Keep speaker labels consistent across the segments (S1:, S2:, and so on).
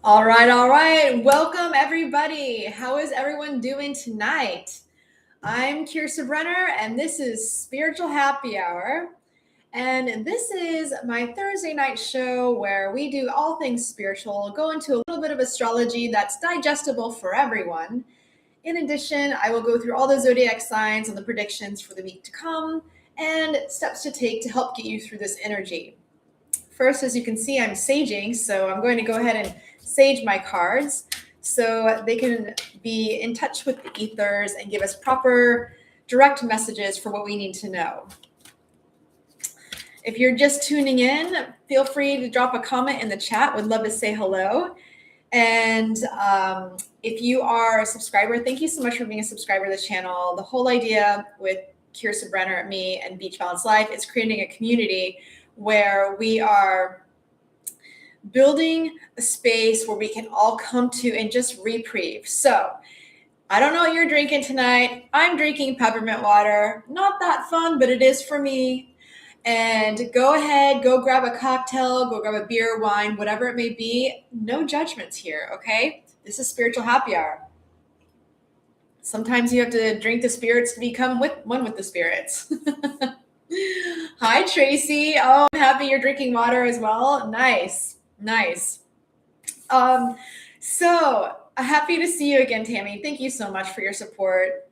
S1: All right, all right. Welcome, everybody. How is everyone doing tonight? I'm Kirsta Brenner, and this is Spiritual Happy Hour. And this is my Thursday night show where we do all things spiritual, go into a little bit of astrology that's digestible for everyone. In addition, I will go through all the zodiac signs and the predictions for the week to come and steps to take to help get you through this energy. First, as you can see, I'm saging, so I'm going to go ahead and sage my cards so they can be in touch with the ethers and give us proper direct messages for what we need to know. If you're just tuning in, feel free to drop a comment in the chat. Would love to say hello. And if you are a subscriber, thank you so much for being a subscriber to the channel. The whole idea with Kirsta Brenner, me, and Beach Balance Life is creating a community where we are building a space where we can all come to and just reprieve. So I don't know what you're drinking tonight. I'm drinking peppermint water. Not that fun, but it is for me. And go ahead, go grab a cocktail, go grab a beer, wine, whatever it may be. No judgments here, okay? This is Spiritual Happy Hour. Sometimes you have to drink the spirits to become one with the spirits. Hi, Tracy. Oh, I'm happy you're drinking water as well. Nice. So happy to see you again, Tammy. Thank you so much for your support.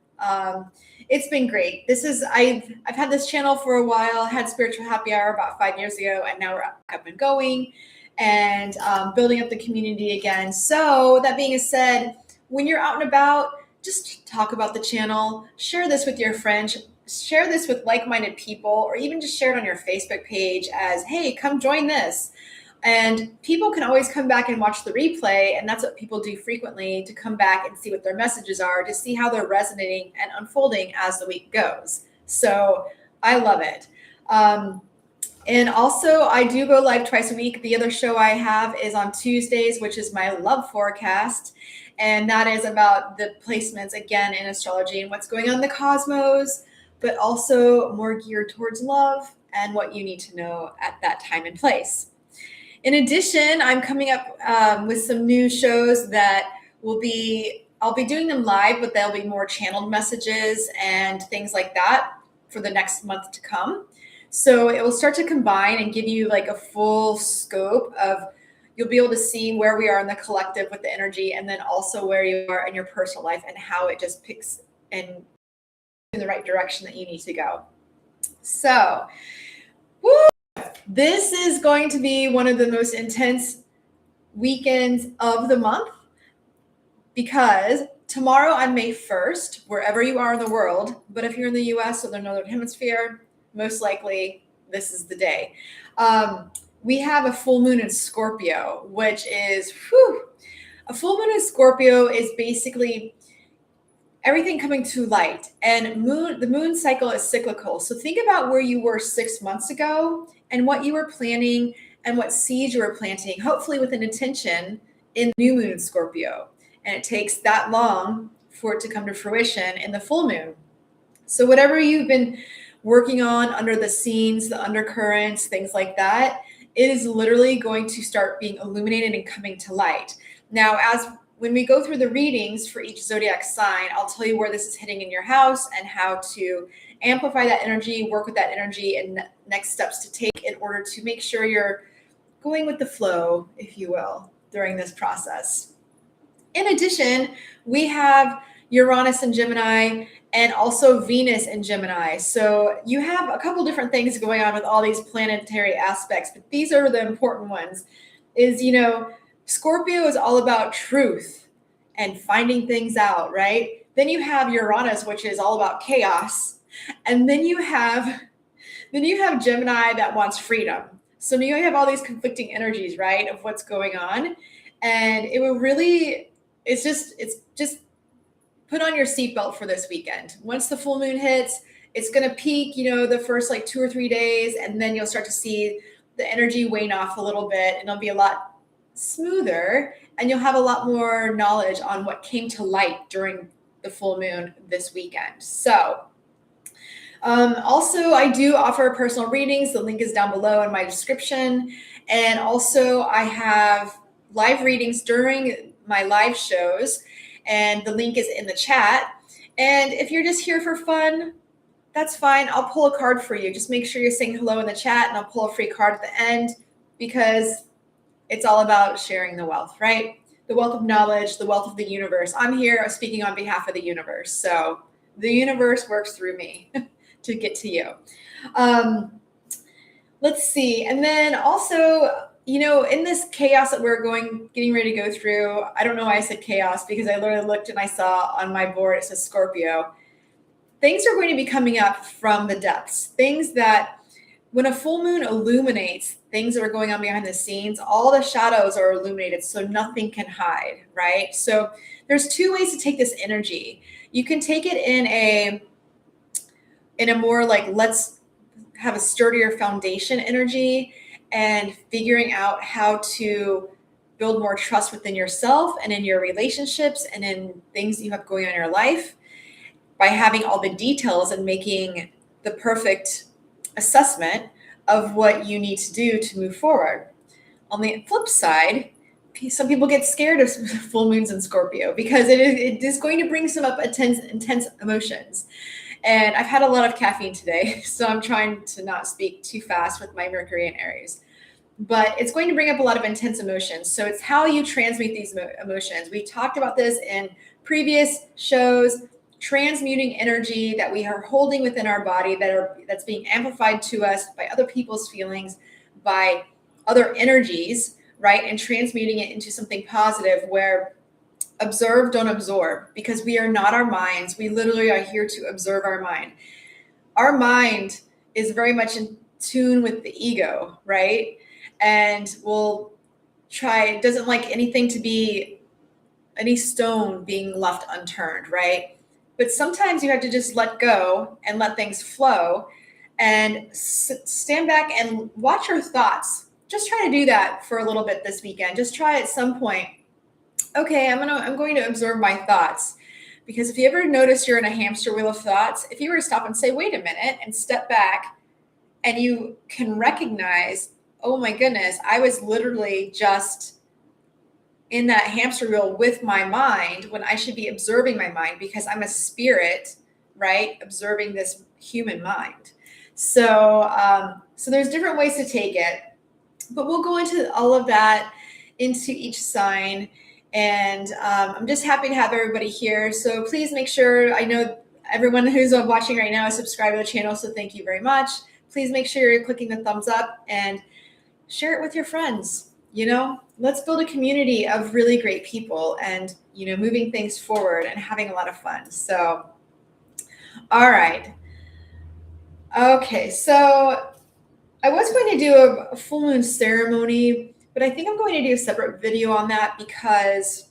S1: It's been great. I've had this channel for a while. I had Spiritual Happy Hour about 5 years ago, and now we're up and going and building up the community again. So that being said, when you're out and about, just talk about the channel, share this with your friends, share this with like-minded people, or even just share it on your Facebook page as, hey, come join this. And people can always come back and watch the replay, and that's what people do frequently, to come back and see what their messages are, to see how they're resonating and unfolding as the week goes. So I love it. And also, I do go live twice a week. The other show I have is on Tuesdays, which is my love forecast. And that is about the placements, again, in astrology and what's going on in the cosmos, but also more geared towards love and what you need to know at that time and place. In addition, I'm coming up with some new shows that I'll be doing them live, but they'll be more channeled messages and things like that for the next month to come. So it will start to combine and give you like a full scope of, you'll be able to see where we are in the collective with the energy, and then also where you are in your personal life and how it just picks and in the right direction that you need to go. So, woo! This is going to be one of the most intense weekends of the month, because tomorrow on May 1st, wherever you are in the world, but if you're in the US or the Northern Hemisphere, most likely this is the day. We have a full moon in Scorpio, which is, a full moon in Scorpio is basically everything coming to light, and the moon cycle is cyclical. So think about where you were 6 months ago and what you were planning and what seeds you were planting, hopefully with an intention, in new moon in Scorpio. And it takes that long for it to come to fruition in the full moon. So whatever you've been working on under the scenes, the undercurrents, things like that, it is literally going to start being illuminated and coming to light. Now, when we go through the readings for each zodiac sign, I'll tell you where this is hitting in your house and how to amplify that energy, work with that energy, and next steps to take in order to make sure you're going with the flow, if you will, during this process. In addition, we have Uranus in Gemini and also Venus in Gemini. So you have a couple different things going on with all these planetary aspects, but these are the important ones. Scorpio is all about truth and finding things out, right? Then you have Uranus, which is all about chaos. And then you have Gemini that wants freedom. So now you have all these conflicting energies, right, of what's going on. And it's just put on your seatbelt for this weekend. Once the full moon hits, it's going to peak, the first 2 or 3 days, and then you'll start to see the energy wane off a little bit, and it'll be a lot smoother, and you'll have a lot more knowledge on what came to light during the full moon this weekend. So also, I do offer personal readings. The link is down below in my description. And also I have live readings during my live shows, and the link is in the chat. And if you're just here for fun, that's fine. I'll pull a card for you. Just make sure you're saying hello in the chat, and I'll pull a free card at the end, because it's all about sharing the wealth, right? The wealth of knowledge, the wealth of the universe. I'm here speaking on behalf of the universe. So the universe works through me to get to you. Let's see. And then also, in this chaos that we're getting ready to go through, I don't know why I said chaos, because I literally looked and I saw on my board, it says Scorpio. Things are going to be coming up from the depths. Things that, when a full moon illuminates things that are going on behind the scenes, all the shadows are illuminated, so nothing can hide, right? So there's two ways to take this energy. You can take it in a more like, let's have a sturdier foundation energy, and figuring out how to build more trust within yourself and in your relationships and in things that you have going on in your life, by having all the details and making the perfect assessment of what you need to do to move forward. On the flip side, some people get scared of full moons in Scorpio, because it is going to bring some up intense emotions. And I've had a lot of caffeine today, so I'm trying to not speak too fast with my Mercury in Aries. But it's going to bring up a lot of intense emotions. So it's how you transmute these emotions. We talked about this in previous shows. Transmuting energy that we are holding within our body, that's being amplified to us by other people's feelings, by other energies, right? And transmuting it into something positive, where observe, don't absorb, because we are not our minds. We literally are here to observe our mind. Our mind is very much in tune with the ego, right? And doesn't like anything to be, any stone being left unturned, right? But sometimes you have to just let go and let things flow, and stand back and watch your thoughts. Just try to do that for a little bit this weekend. Just try at some point. Okay, I'm going to observe my thoughts, because if you ever notice you're in a hamster wheel of thoughts, if you were to stop and say, wait a minute, and step back, and you can recognize, oh my goodness, I was literally just in that hamster wheel with my mind, when I should be observing my mind, because I'm a spirit, right? Observing this human mind. So there's different ways to take it, but we'll go into all of that into each sign. And I'm just happy to have everybody here. So please make sure, I know everyone who's watching right now is subscribed to the channel, so thank you very much. Please make sure you're clicking the thumbs up and share it with your friends. Let's build a community of really great people, and, moving things forward and having a lot of fun. So, all right. Okay. So I was going to do a full moon ceremony, but I think I'm going to do a separate video on that, because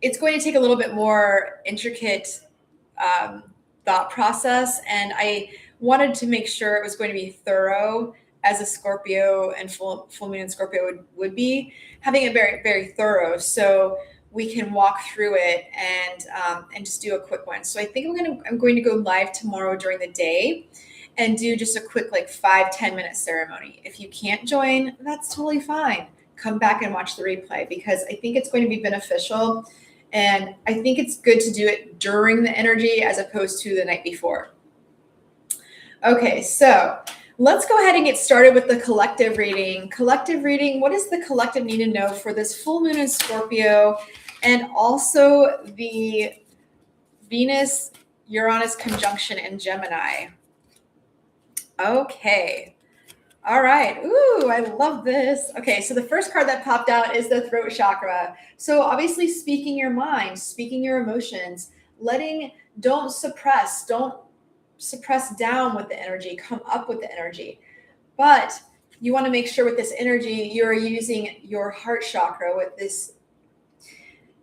S1: it's going to take a little bit more intricate thought process. And I wanted to make sure it was going to be thorough, as a Scorpio and full moon in Scorpio would be, having it very, very thorough, so we can walk through it and just do a quick one. So I think I'm going to go live tomorrow during the day and do just a quick 5-10 minute ceremony. If you can't join, that's totally fine. Come back and watch the replay, because I think it's going to be beneficial, and I think it's good to do it during the energy as opposed to the night before. Okay, so let's go ahead and get started with the collective reading. Collective reading, what does the collective need to know for this full moon in Scorpio, and also the Venus-Uranus conjunction in Gemini? Okay. All right. Ooh, I love this. Okay, so the first card that popped out is the throat chakra. So obviously speaking your mind, speaking your emotions, don't suppress down with the energy, come up with the energy. But you want to make sure with this energy, you're using your heart chakra with this,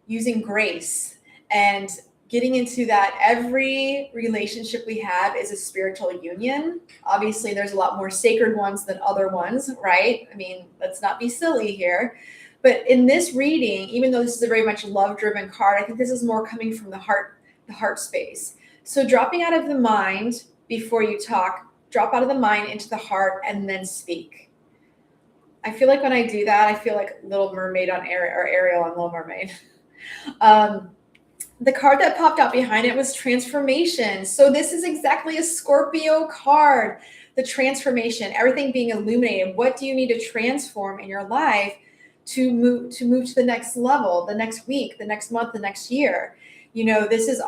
S1: using grace and getting into that. Every relationship we have is a spiritual union. Obviously, there's a lot more sacred ones than other ones, right? I mean, let's not be silly here. But in this reading, even though this is a very much love-driven card, I think this is more coming from the heart space. So dropping out of the mind before you talk, drop out of the mind into the heart and then speak. I feel like when I do that, I feel like Little Mermaid on Ariel on Little Mermaid. um, the card that popped out behind it was transformation. So this is exactly a Scorpio card. The transformation, everything being illuminated. What do you need to transform in your life to move to the next level, the next week, the next month, the next year? You know, this is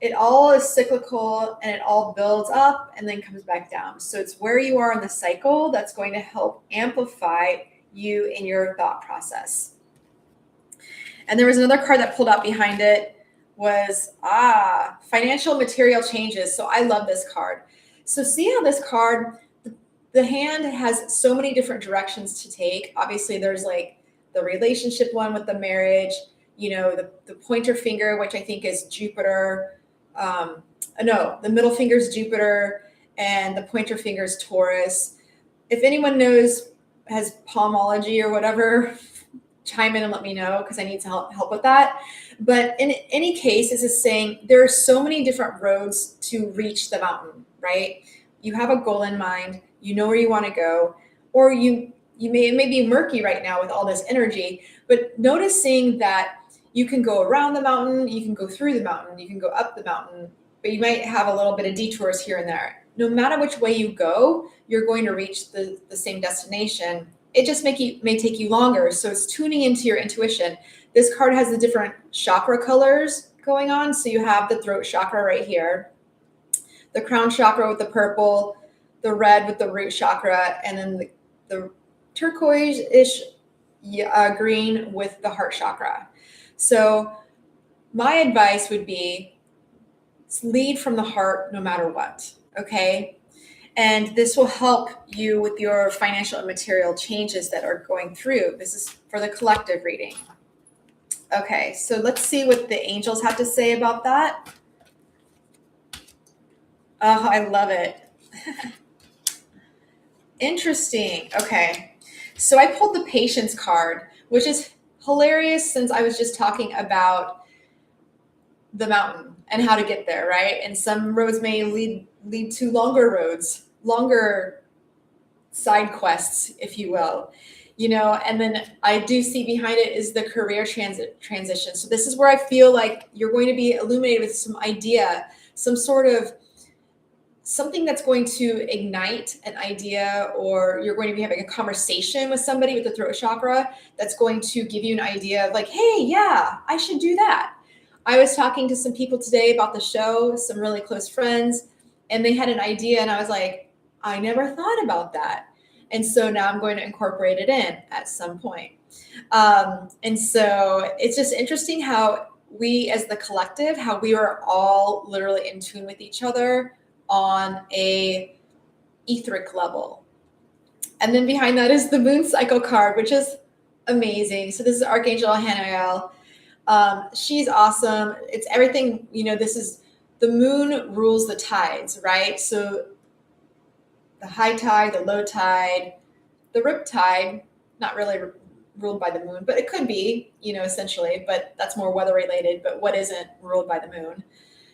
S1: it all is cyclical, and it all builds up and then comes back down. So it's where you are in the cycle that's going to help amplify you in your thought process. And there was another card that pulled out behind it was financial material changes. So I love this card. So see how this card, the hand has so many different directions to take. Obviously there's like the relationship one with the marriage, you know, the pointer finger, which I think is Jupiter. No, the middle finger is Jupiter and the pointer finger is Taurus. If anyone has palmology or whatever, chime in and let me know, because I need to help with that. But in any case, this is saying there are so many different roads to reach the mountain, right? You have a goal in mind, you know where you want to go, or it may be murky right now with all this energy, but noticing that you can go around the mountain, you can go through the mountain, you can go up the mountain, but you might have a little bit of detours here and there. No matter which way you go, you're going to reach the same destination. It just may take you longer. So it's tuning into your intuition. This card has the different chakra colors going on. So you have the throat chakra right here, the crown chakra with the purple, the red with the root chakra, and then the turquoise-ish green with the heart chakra. So my advice would be lead from the heart no matter what, okay? And this will help you with your financial and material changes that are going through. This is for the collective reading. Okay, so let's see what the angels have to say about that. Oh, I love it. Interesting. Okay, so I pulled the patience card, which is hilarious since I was just talking about the mountain and how to get there, right? And some roads may lead to longer roads, longer side quests, if you will, you know. And then I do see behind it is the career transition. So this is where I feel like you're going to be illuminated with some idea, some sort of something that's going to ignite an idea, or you're going to be having a conversation with somebody with the throat chakra that's going to give you an idea of like, hey, yeah, I should do that. I was talking to some people today about the show, some really close friends, and they had an idea, and I was like, I never thought about that. And so now I'm going to incorporate it in at some point. And so it's just interesting how we as the collective, how we are all literally in tune with each other on a etheric level. And then behind that is the moon cycle card, which is amazing. So this is Archangel Hanael. She's awesome. It's everything, you know, this is the moon rules the tides, right? So the high tide, the low tide, the rip tide, not really ruled by the moon, but it could be, you know, essentially, but that's more weather related. But what isn't ruled by the moon,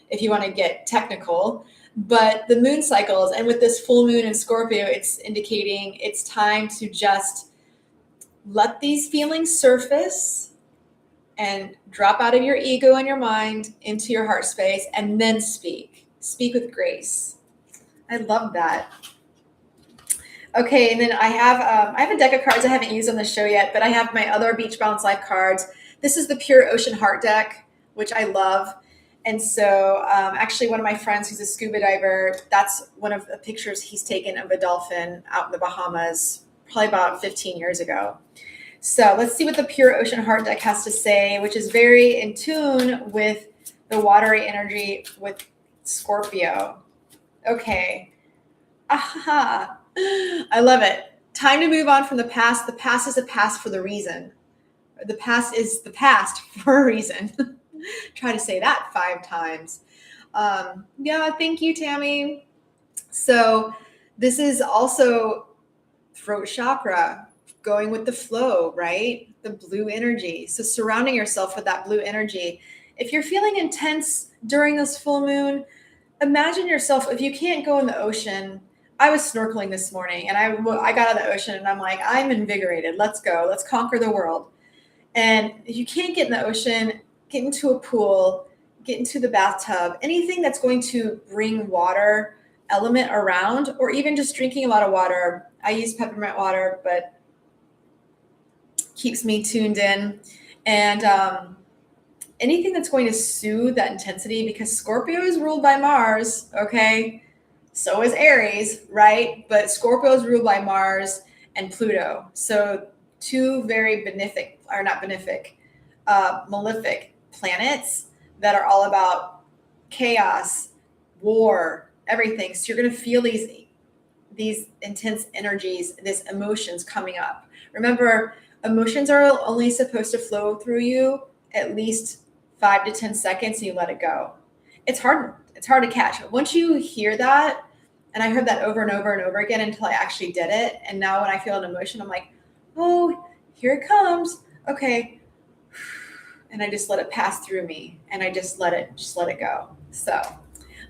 S1: if you want to get technical? But the moon cycles, and with this full moon in Scorpio, it's indicating it's time to just let these feelings surface and drop out of your ego and your mind into your heart space, and then speak with grace. I love that. Okay, and then I have a deck of cards I haven't used on the show yet, but I have my other Beach Balance Life cards. This is the Pure Ocean Heart deck, which I love. And so actually one of my friends who's a scuba diver, that's one of the pictures he's taken of a dolphin out in the Bahamas, probably about 15 years ago. So let's see what the Pure Ocean Heart deck has to say, which is very in tune with the watery energy with Scorpio. Okay. Aha. I love it. Time to move on from the past. The past is the past for the reason. The past is the past for a reason. Try to say that 5 times. Yeah, thank you, Tammy. So this is also throat chakra, going with the flow, right? The blue energy. So surrounding yourself with that blue energy. If you're feeling intense during this full moon, imagine yourself, if you can't go in the ocean, I was snorkeling this morning and I got out of the ocean and I'm like, I'm invigorated. Let's go. Let's conquer the world. And if you can't get in the ocean, get into a pool, get into the bathtub, anything that's going to bring water element around, or even just drinking a lot of water. I use peppermint water, but keeps me tuned in. And anything that's going to soothe that intensity, because Scorpio is ruled by Mars, okay? So is Aries, right? But Scorpio is ruled by Mars and Pluto. So two very malefic planets that are all about chaos, war, everything. So you're going to feel these intense energies, these emotions coming up. Remember, emotions are only supposed to flow through you at least 5 to 10 seconds, and you let it go. It's hard to catch. But once you hear that, and I heard that over and over and over again until I actually did it. And now when I feel an emotion, I'm like, oh, here it comes. Okay. And I just let it pass through me, and I just let it go. So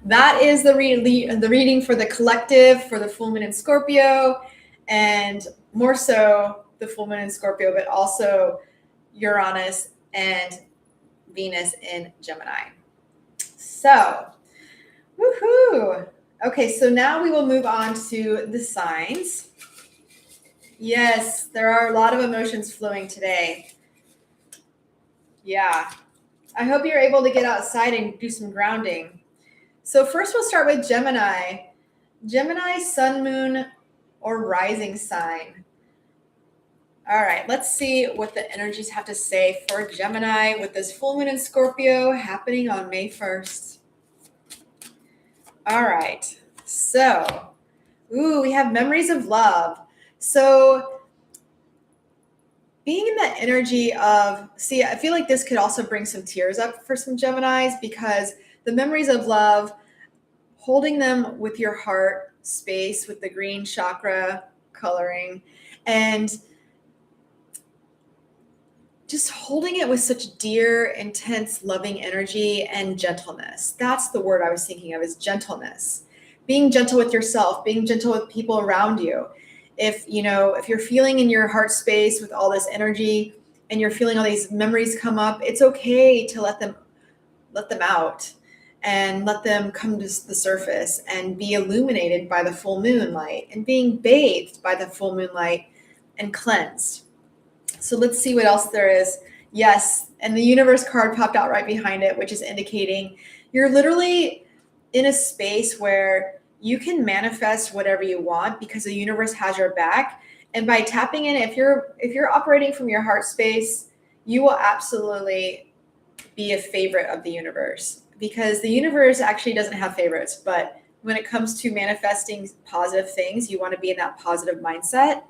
S1: that is the reading for the collective, for the full moon in Scorpio, and more so the full moon in Scorpio, but also Uranus and Venus in Gemini. So, woohoo. Okay, so now we will move on to the signs. Yes, there are a lot of emotions flowing today. Yeah. I hope you're able to get outside and do some grounding. So first we'll start with Gemini. Gemini, sun, moon, or rising sign. All right, let's see what the energies have to say for Gemini with this full moon in Scorpio happening on May 1st. All right, so, we have memories of love. So being in that energy of, I feel like this could also bring some tears up for some Geminis, because the memories of love, holding them with your heart space, with the green chakra coloring, and just holding it with such dear, intense, loving energy and gentleness. That's the word I was thinking of, is gentleness. Being gentle with yourself, being gentle with people around you. If you're feeling in your heart space with all this energy and you're feeling all these memories come up, it's okay to let them out and let them come to the surface and be illuminated by the full moon light and being bathed by the full moon light and cleansed. So let's see what else there is. Yes, and the universe card popped out right behind it, which is indicating you're literally in a space where you can manifest whatever you want because the universe has your back. And by tapping in, if you're operating from your heart space, you will absolutely be a favorite of the universe, because the universe actually doesn't have favorites. But when it comes to manifesting positive things, you want to be in that positive mindset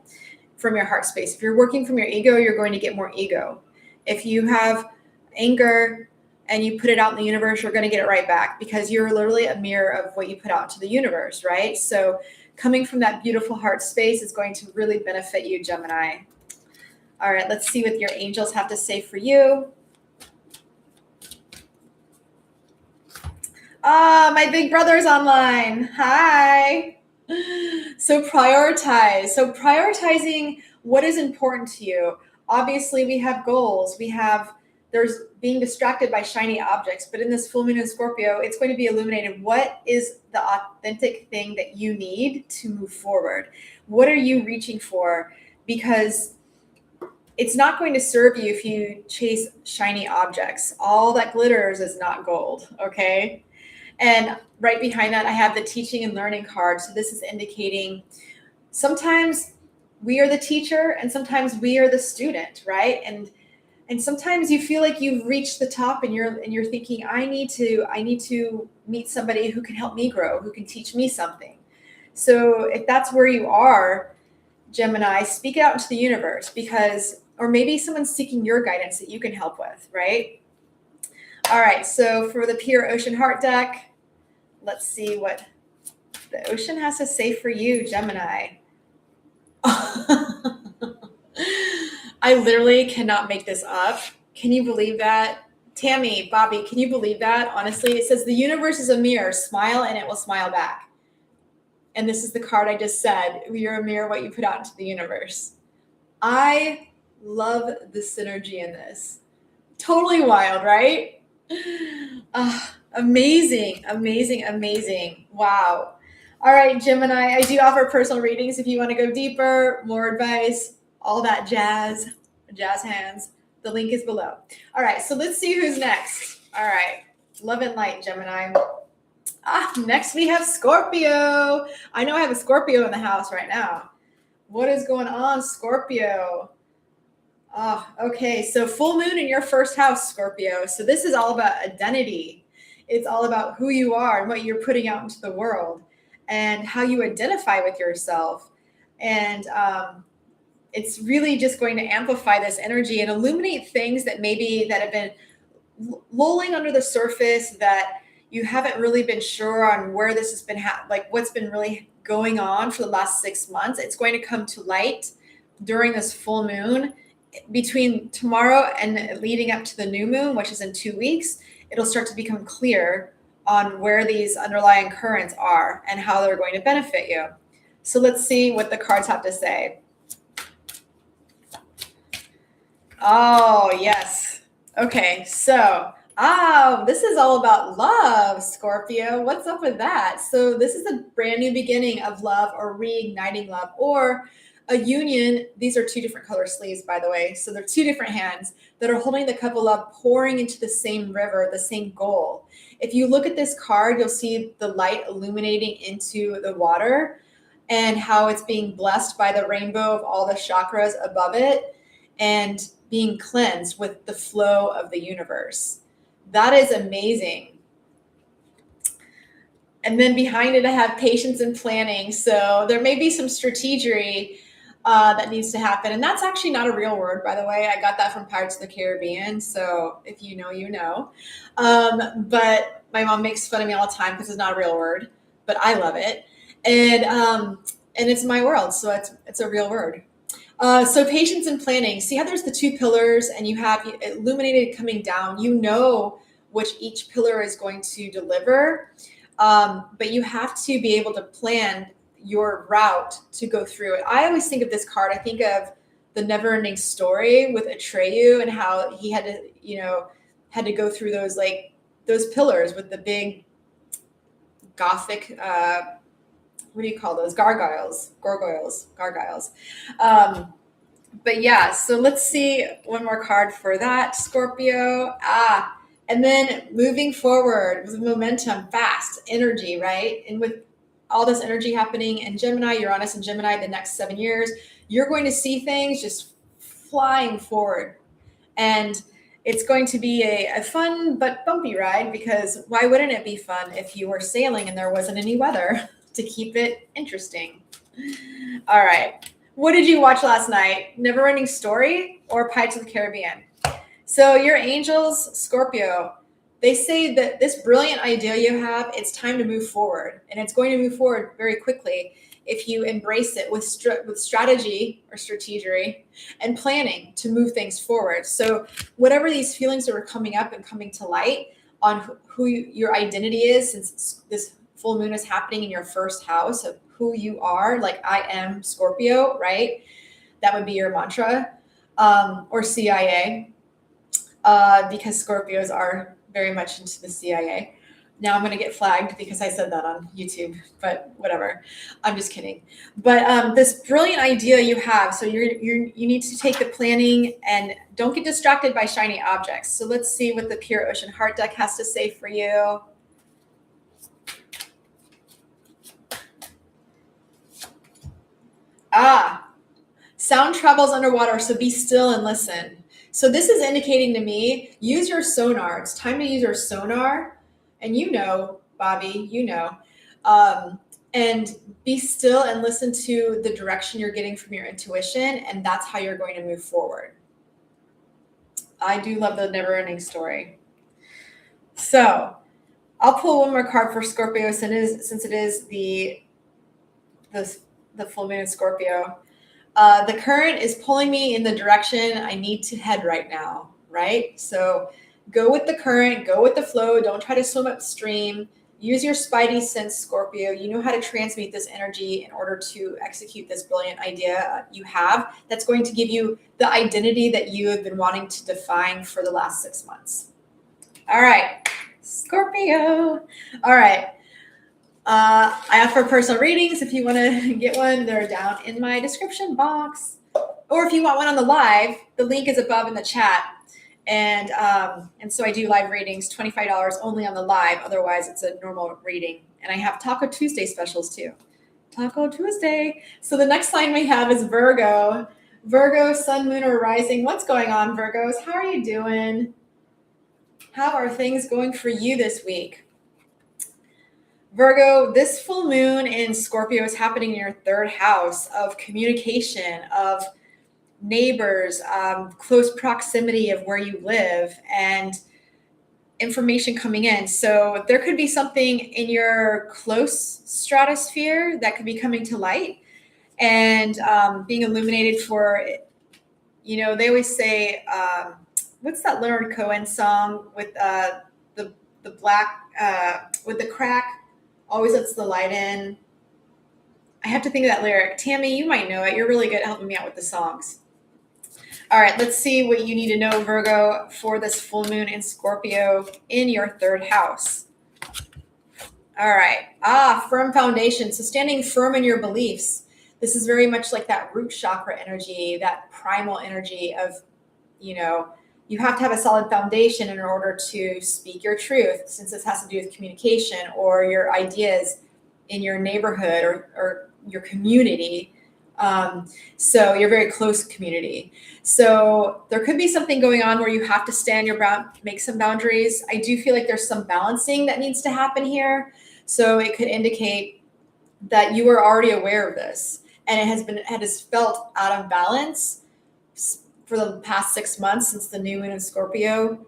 S1: from your heart space. If you're working from your ego, you're going to get more ego. If you have anger and you put it out in the universe, you're going to get it right back, because you're literally a mirror of what you put out to the universe, right? So coming from that beautiful heart space is going to really benefit you, Gemini. All right, let's see what your angels have to say for you. My big brother's online. Hi. So prioritizing what is important to you. Obviously, we have goals. There's being distracted by shiny objects, but in this full moon in Scorpio, it's going to be illuminated. What is the authentic thing that you need to move forward? What are you reaching for? Because it's not going to serve you if you chase shiny objects. All that glitters is not gold, okay? And right behind that, I have the teaching and learning card. So this is indicating sometimes we are the teacher and sometimes we are the student, right? And sometimes you feel like you've reached the top and you're thinking, I need to meet somebody who can help me grow, who can teach me something. So if that's where you are, Gemini, speak out into the universe, or maybe someone's seeking your guidance that you can help with, right? All right, so for the Pure Ocean Heart deck, let's see what the ocean has to say for you, Gemini. I literally cannot make this up. Can you believe that? Tammy, Bobby, can you believe that? Honestly, it says the universe is a mirror. Smile and it will smile back. And this is the card I just said. You're a mirror what you put out into the universe. I love the synergy in this. Totally wild, right? Amazing, amazing, amazing. Wow. All right, Gemini, I do offer personal readings if you want to go deeper, more advice, all that jazz hands. The link is below. All right, so let's see who's next. All right, love and light, Gemini. Next we have Scorpio. I know I have a Scorpio in the house right now. What is going on, Scorpio? Okay. So full moon in your first house, Scorpio. So this is all about identity. It's all about who you are and what you're putting out into the world and how you identify with yourself. And it's really just going to amplify this energy and illuminate things that have been lolling under the surface that you haven't really been sure on where this has been, what's been really going on for the last 6 months. It's going to come to light during this full moon. Between tomorrow and leading up to the new moon, which is in 2 weeks, it'll start to become clear on where these underlying currents are and how they're going to benefit you. So let's see what the cards have to say. Oh, yes. Okay, so, this is all about love, Scorpio. What's up with that? So this is a brand new beginning of love or reigniting love or a union. These are 2 different color sleeves, by the way. So they're 2 different hands that are holding the cup of love, pouring into the same river, the same goal. If you look at this card, you'll see the light illuminating into the water and how it's being blessed by the rainbow of all the chakras above it and being cleansed with the flow of the universe. That is amazing. And then behind it, I have patience and planning. So there may be some strategery that needs to happen. And that's actually not a real word, by the way. I got that from Pirates of the Caribbean. So if you know, you know. But my mom makes fun of me all the time because it's not a real word, but I love it. And it's my world. So it's a real word. So patience and planning. See how there's the 2 pillars and you have illuminated coming down. You know which each pillar is going to deliver. But you have to be able to plan your route to go through it. I always think of this card. I think of the never-ending story with Atreyu and how he had to go through those pillars with the big Gothic, what do you call those? Gargoyles. But yeah, so let's see one more card for that, Scorpio. And then moving forward with momentum, fast energy, right? And with all this energy happening in Gemini, Uranus and Gemini, the next 7 years, you're going to see things just flying forward. And it's going to be a fun but bumpy ride, because why wouldn't it be fun if you were sailing and there wasn't any weather to keep it interesting? All right. What did you watch last night? Never-ending Story or Pirates of the Caribbean? So your angels, Scorpio, they say that this brilliant idea you have, it's time to move forward. And it's going to move forward very quickly if you embrace it with strategy or strategery and planning to move things forward. So whatever these feelings that are coming up and coming to light on who your identity is, since this full moon is happening in your first house of who you are, like I am Scorpio, right? That would be your mantra, or CIA, because Scorpios are very mumuch into the CIA. Now I'm going to get flagged because I said that on YouTube, but whatever. I'm just kidding. But this brilliant idea you have, so you need to take the planning and don't get distracted by shiny objects. So let's see what the Pure Ocean Heart deck has to say for you. Sound travels underwater, so be still and listen. So this is indicating to me, use your sonar. It's time to use your sonar. And you know, Bobby, you know, and be still and listen to the direction you're getting from your intuition. And that's how you're going to move forward. I do love the never-ending story. So I'll pull one more card for Scorpio since it is the full moon in Scorpio. The current is pulling me in the direction I need to head right now, right? So go with the current, go with the flow. Don't try to swim upstream. Use your spidey sense, Scorpio. You know how to transmute this energy in order to execute this brilliant idea you have that's going to give you the identity that you have been wanting to define for the last 6 months. All right, Scorpio. All right. I offer personal readings. If you want to get one, they're down in my description box. Or if you want one on the live, the link is above in the chat. And so I do live readings, $25 only on the live. Otherwise, it's a normal reading. And I have Taco Tuesday specials too. Taco Tuesday. So the next line we have is Virgo. Virgo, sun, moon, or rising. What's going on, Virgos? How are you doing? How are things going for you this week? Virgo, this full moon in Scorpio is happening in your third house of communication, of neighbors, close proximity of where you live, and information coming in. So there could be something in your close stratosphere that could be coming to light and being illuminated for, you know, they always say, what's that Leonard Cohen song with the black, with the crack always lets the light in. I have to think of that lyric. Tammy, you might know it. You're really good at helping me out with the songs. All right, let's see what you need to know, Virgo, for this full moon in Scorpio in your third house. All right. Firm foundation. So standing firm in your beliefs. This is very much like that root chakra energy, that primal energy of, you know, you have to have a solid foundation in order to speak your truth, since this has to do with communication or your ideas in your neighborhood or your community. So your very close community. So there could be something going on where you have to stand your ground, make some boundaries. I do feel like there's some balancing that needs to happen here. So it could indicate that you are already aware of this and it has felt out of balance for the past 6 months since the new moon in Scorpio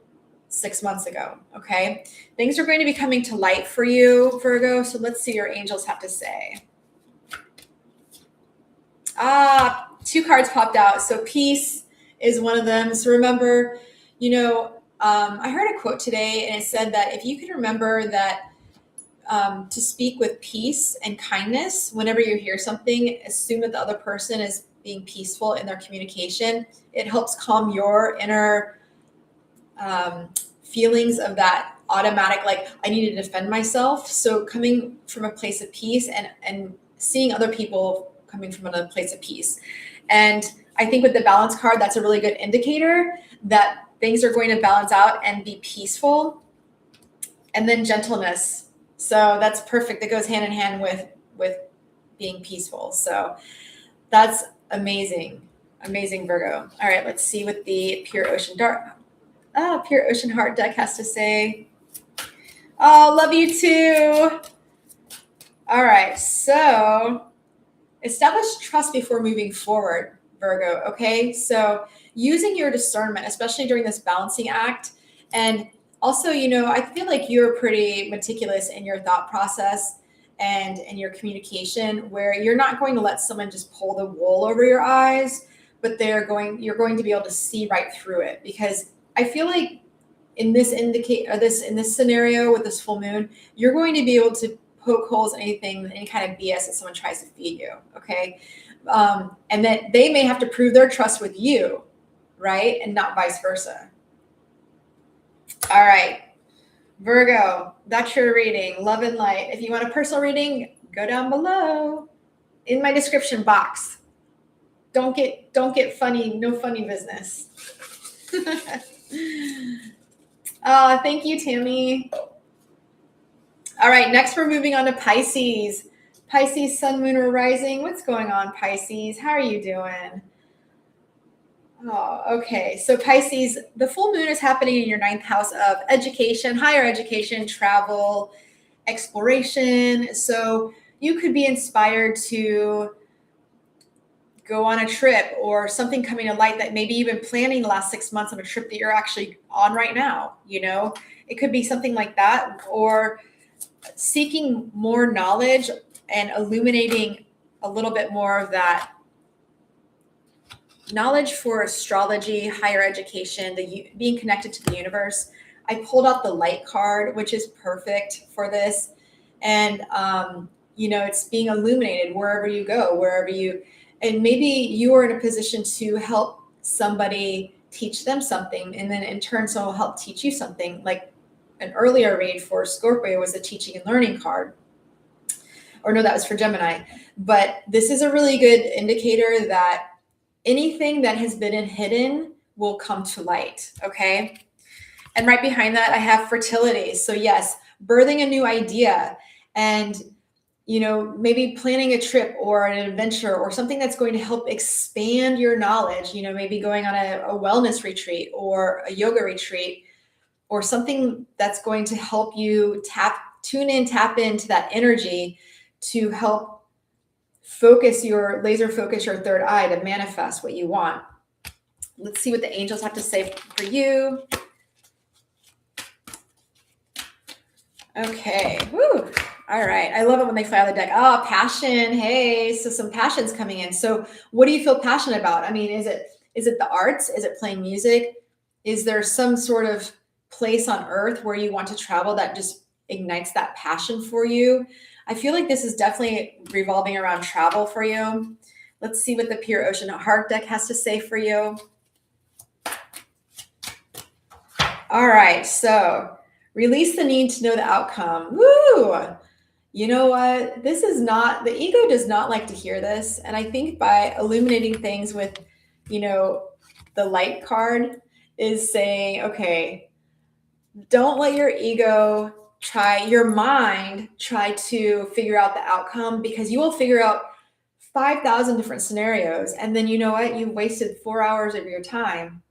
S1: 6 months ago. Okay. Things are going to be coming to light for you, Virgo. So let's see what your angels have to say. 2 cards popped out. So peace is one of them. So remember, you know, I heard a quote today and it said that if you can remember that to speak with peace and kindness, whenever you hear something, assume that the other person is being peaceful in their communication. It helps calm your inner feelings of that automatic, like, I need to defend myself. So coming from a place of peace and seeing other people coming from another place of peace. And I think with the balance card, that's a really good indicator that things are going to balance out and be peaceful. And then gentleness. So that's perfect. That goes hand in hand with being peaceful. So that's amazing. Amazing, Virgo. All right, let's see what the Pure Ocean Heart deck has to say. Oh, love you too. All right, so establish trust before moving forward, Virgo, okay? So using your discernment, especially during this balancing act. And also, you know, I feel like you're pretty meticulous in your thought process and in your communication, where you're not going to let someone just pull the wool over your eyes, but you're going to be able to see right through it. Because I feel like in this scenario with this full moon, you're going to be able to poke holes in any kind of BS that someone tries to feed you, okay? And that they may have to prove their trust with you, right? And not vice versa. All right, Virgo, that's your reading, love and light. If you want a personal reading, go down below in my description box. Don't get funny, no funny business. Thank you, Tammy. All right, next we're moving on to Pisces. Pisces, sun, moon, or rising. What's going on, Pisces? How are you doing? Oh, okay. So Pisces, the full moon is happening in your 9th house of education, higher education, travel, exploration. So you could be inspired to go on a trip or something coming to light that maybe you've been planning the last 6 months on a trip that you're actually on right now. You know, it could be something like that, or seeking more knowledge and illuminating a little bit more of that knowledge for astrology, higher education, being connected to the universe. I pulled out the light card, which is perfect for this. And, it's being illuminated wherever you go, and maybe you are in a position to help somebody, teach them something, and then in turn, someone will help teach you something. Like an earlier read for Scorpio was a teaching and learning card. Or no, that was for Gemini. But this is a really good indicator that anything that has been hidden will come to light, okay? And right behind that, I have fertility. So yes, birthing a new idea and, maybe planning a trip or an adventure or something that's going to help expand your knowledge, maybe going on a wellness retreat or a yoga retreat or something that's going to help you tap into that energy to help laser focus your third eye to manifest what you want. Let's see what the angels have to say for you. Okay. Woo. All right. I love it when they fly out the deck. Oh, passion. Hey, so some passion's coming in. So what do you feel passionate about? I mean, is it the arts? Is it playing music? Is there some sort of place on earth where you want to travel that just ignites that passion for you? I feel like this is definitely revolving around travel for you. Let's see what the Pure Ocean Heart deck has to say for you. All right. So release the need to know the outcome. Woo! You know what? The ego does not like to hear this. And I think by illuminating things with, the light card is saying, okay, don't let your ego your mind try to figure out the outcome, because you will figure out 5,000 different scenarios. And then you know what? You've wasted 4 hours of your time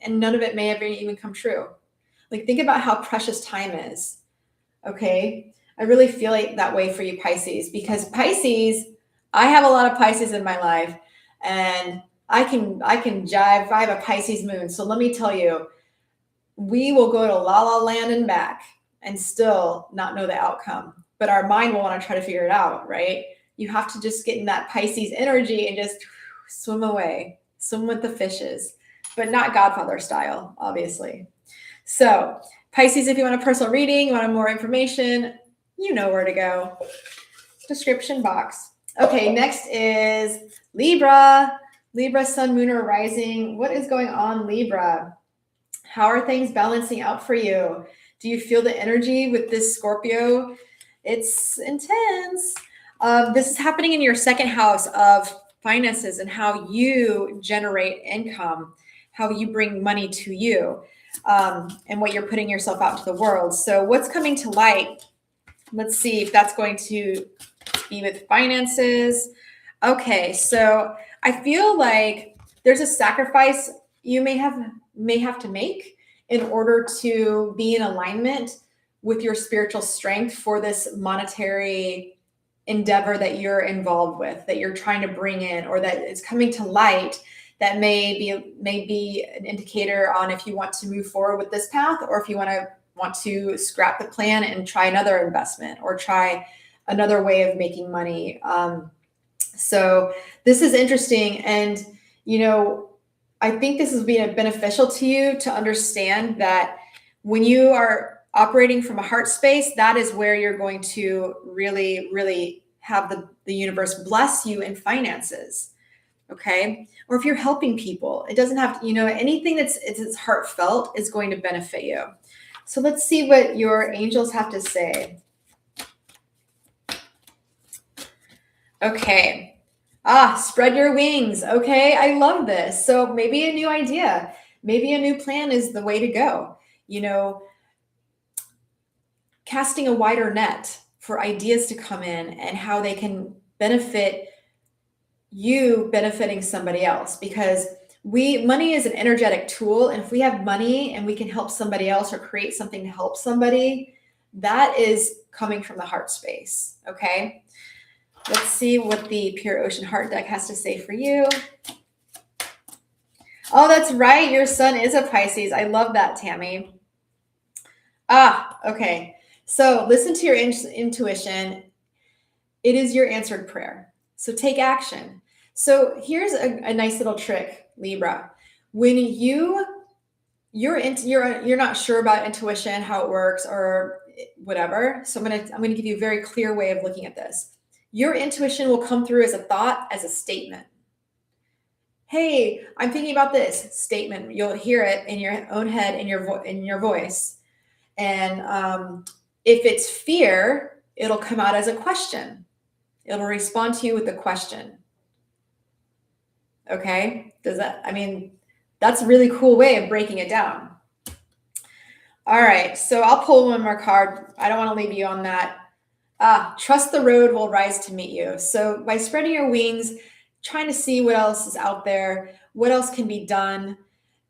S1: and none of it may have even come true. Like, think about how precious time is. Okay. I really feel like that way for you, Pisces, because Pisces, I have a lot of Pisces in my life, and I can jive. I have a Pisces moon. So let me tell you, we will go to La La Land and back and still not know the outcome, but our mind will want to try to figure it out, right? You have to just get in that Pisces energy and just swim away, swim with the fishes, but not Godfather style, obviously. So Pisces, if you want a personal reading, you want more information, you know where to go. Description box. Okay, next is Libra. Libra, sun, moon, or rising. What is going on, Libra? How are things balancing out for you? Do you feel the energy with this Scorpio? It's intense. This is happening in your second house of finances and how you generate income, how you bring money to you, and what you're putting yourself out to the world. So what's coming to light? Let's see if that's going to be with finances. Okay, so I feel like there's a sacrifice you may have to make in order to be in alignment with your spiritual strength for this monetary endeavor that you're involved with, that you're trying to bring in, or that is coming to light, that may be an indicator on if you want to move forward with this path, or if you want to scrap the plan and try another investment or try another way of making money. So this is interesting. And, I think this is being beneficial to you to understand that when you are operating from a heart space, that is where you're going to really, really have the universe bless you in finances. Okay. Or if you're helping people, it doesn't have to, anything it's heartfelt is going to benefit you. So let's see what your angels have to say. Okay. Spread your wings. Okay. I love this. So maybe a new idea, maybe a new plan is the way to go. Casting a wider net for ideas to come in and how they can benefit you benefiting somebody else, because money is an energetic tool. And if we have money and we can help somebody else or create something to help somebody, that is coming from the heart space. Okay. Let's see what the Pure Ocean Heart deck has to say for you. Oh, that's right. Your sun is a Pisces. I love that, Tammy. Okay. So listen to your intuition. It is your answered prayer. So take action. So here's a nice little trick, Libra. When you're not sure about intuition, how it works, or whatever. So I'm going to give you a very clear way of looking at this. Your intuition will come through as a thought, as a statement. Hey, I'm thinking about this statement. You'll hear it in your own head, in your voice. And if it's fear, it'll come out as a question. It'll respond to you with a question. Okay? That's a really cool way of breaking it down. All right, so I'll pull one more card. I don't want to leave you on that. Trust the road will rise to meet you. So by spreading your wings, trying to see what else is out there, what else can be done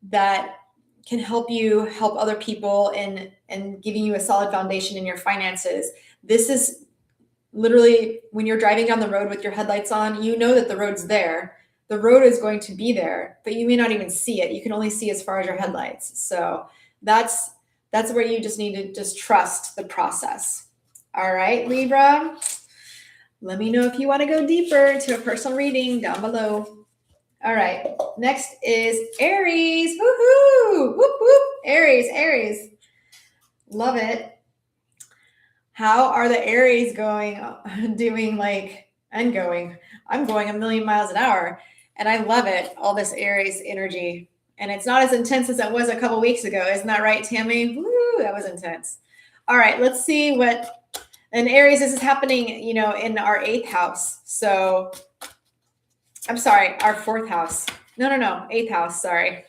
S1: that can help you help other people and giving you a solid foundation in your finances. This is literally when you're driving down the road with your headlights on, you know that the road's there. The road is going to be there, but you may not even see it. You can only see as far as your headlights. So that's where you just need to just trust the process. All right, Libra, let me know if you want to go deeper into a personal reading down below. All right, next is Aries. Woohoo! Whoop, whoop. Aries. Love it. How are the Aries going? I'm going a million miles an hour, and I love it, all this Aries energy. And it's not as intense as it was a couple weeks ago. Isn't that right, Tammy? Woo, that was intense. All right, let's see what, and Aries, this is happening, in our 8th house. So I'm sorry, our 4th house. No, 8th house, sorry.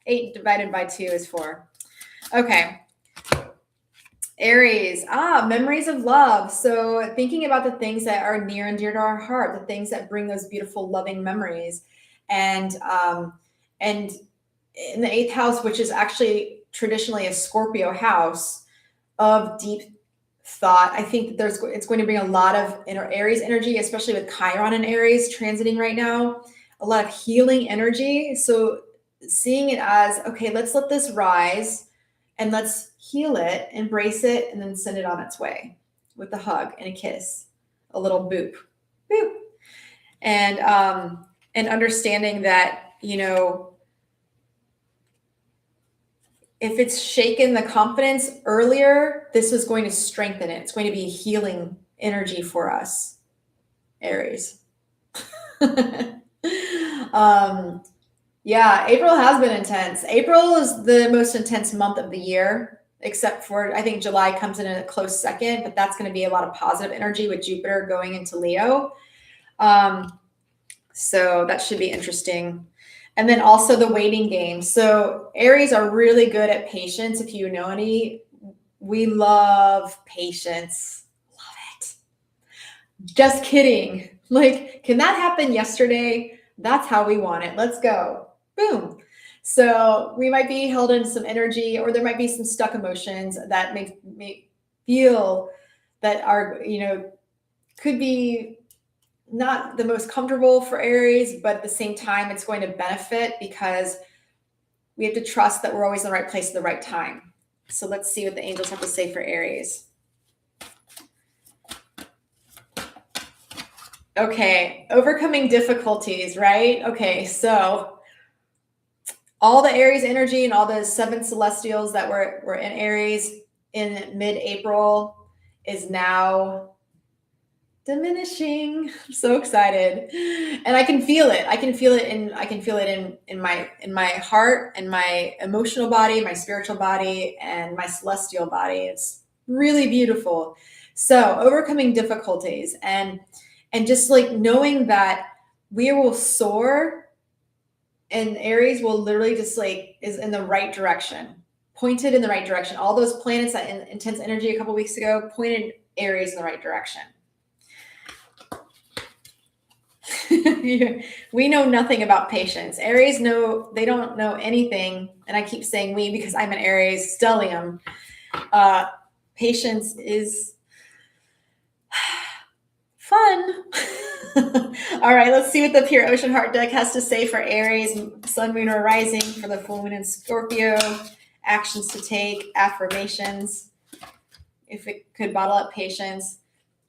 S1: 8 divided by 2 is 4. Okay. Aries, memories of love. So thinking about the things that are near and dear to our heart, the things that bring those beautiful, loving memories. And in the 8th house, which is actually traditionally a Scorpio house of deep thought, I think that it's going to bring a lot of Aries energy, especially with Chiron and Aries transiting right now, a lot of healing energy. So seeing it as, okay, let's let this rise and let's heal it, embrace it, and then send it on its way with a hug and a kiss, a little boop, boop. And understanding that, if it's shaken the confidence earlier, this is going to strengthen it. It's going to be healing energy for us, Aries. Yeah, April has been intense. April is the most intense month of the year, except for, I think July comes in a close second, but that's going to be a lot of positive energy with Jupiter going into Leo. So that should be interesting. And then also the waiting game. So Aries are really good at patience. If you know any, we love patience. Love it. Just kidding. Can that happen yesterday? That's how we want it. Let's go. Boom. So we might be held in some energy, or there might be some stuck emotions that may feel that are, could be not the most comfortable for Aries, but at the same time, it's going to benefit because we have to trust that we're always in the right place at the right time. So let's see what the angels have to say for Aries. Okay, overcoming difficulties, right? Okay, so all the Aries energy and all the 7 celestials that were in Aries in mid-April is now diminishing. I'm so excited, and I can feel it. I can feel it in my heart and my emotional body, my spiritual body, and my celestial body. It's really beautiful. So overcoming difficulties and just knowing that we will soar, and Aries will literally just is in the right direction, pointed in the right direction. All those planets that in intense energy a couple weeks ago pointed Aries in the right direction. We know nothing about patience. Aries they don't know anything. And I keep saying we because I'm an Aries stellium. Patience is fun. All right, let's see what the Pure Ocean Heart deck has to say for Aries, Sun, Moon, or Rising for the full moon in Scorpio. Actions to take, affirmations. If it could bottle up patience.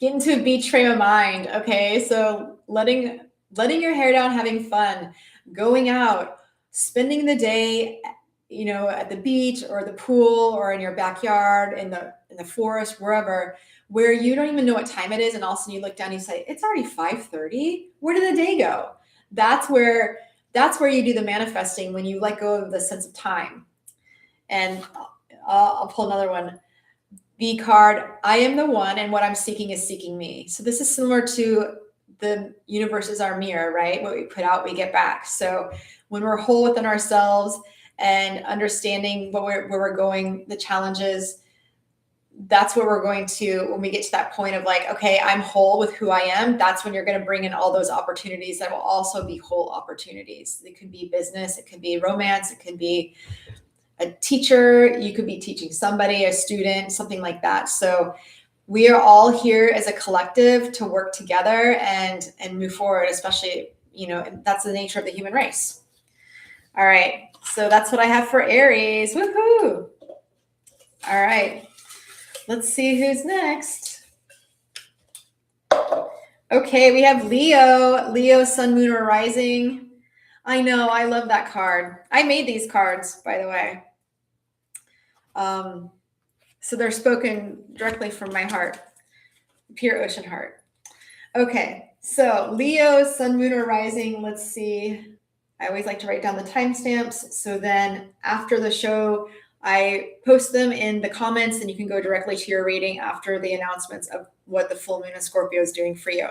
S1: Get into a beach frame of mind. Okay, so letting your hair down, having fun, going out, spending the day at the beach or the pool or in your backyard, in the forest, wherever, where you don't even know what time it is, and all of a sudden you look down and you say, it's already 5:30. Where did the day go? That's where you do the manifesting, when you let go of the sense of time. And I'll pull another one. B card, I am the one, and what I'm seeking is seeking me. So this is similar to the universe is our mirror, right? What we put out, we get back. So when we're whole within ourselves and understanding where we're going, the challenges, that's where we're going to, when we get to that point of like, okay, I'm whole with who I am, that's when you're going to bring in all those opportunities that will also be whole opportunities. It could be business, it could be romance, it could be a teacher, you could be teaching somebody, a student, something like that. So we are all here as a collective to work together and move forward, especially, that's the nature of the human race. All right. So that's what I have for Aries. Woohoo. All right. Let's see who's next. Okay. We have Leo, sun, moon, or rising. I know. I love that card. I made these cards, by the way. So they're spoken directly from my heart, pure ocean heart. Okay, so Leo, sun, moon, or rising. Let's see. I always like to write down the timestamps. So then after the show, I post them in the comments, and you can go directly to your reading after the announcements of what the full moon of Scorpio is doing for you.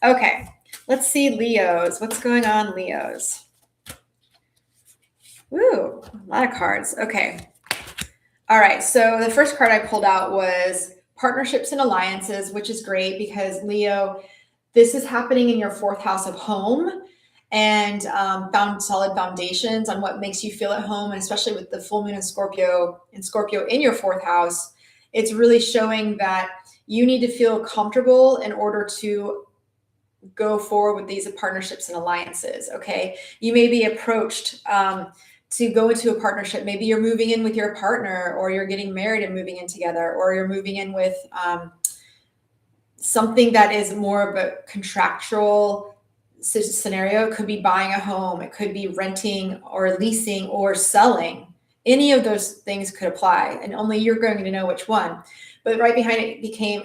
S1: Okay, let's see Leos. What's going on, Leos? Ooh, a lot of cards. Okay. All right, so the first card I pulled out was partnerships and alliances, which is great because Leo, this is happening in your fourth house of home, and found solid foundations on what makes you feel at home. And especially with the full moon in Scorpio in your fourth house, it's really showing that you need to feel comfortable in order to go forward with these partnerships and alliances. Okay, you may be approached to go into a partnership. Maybe you're moving in with your partner, or you're getting married and moving in together, or you're moving in with something that is more of a contractual scenario. It could be buying a home. It could be renting or leasing or selling. Any of those things could apply, and only you're going to know which one. But right behind it became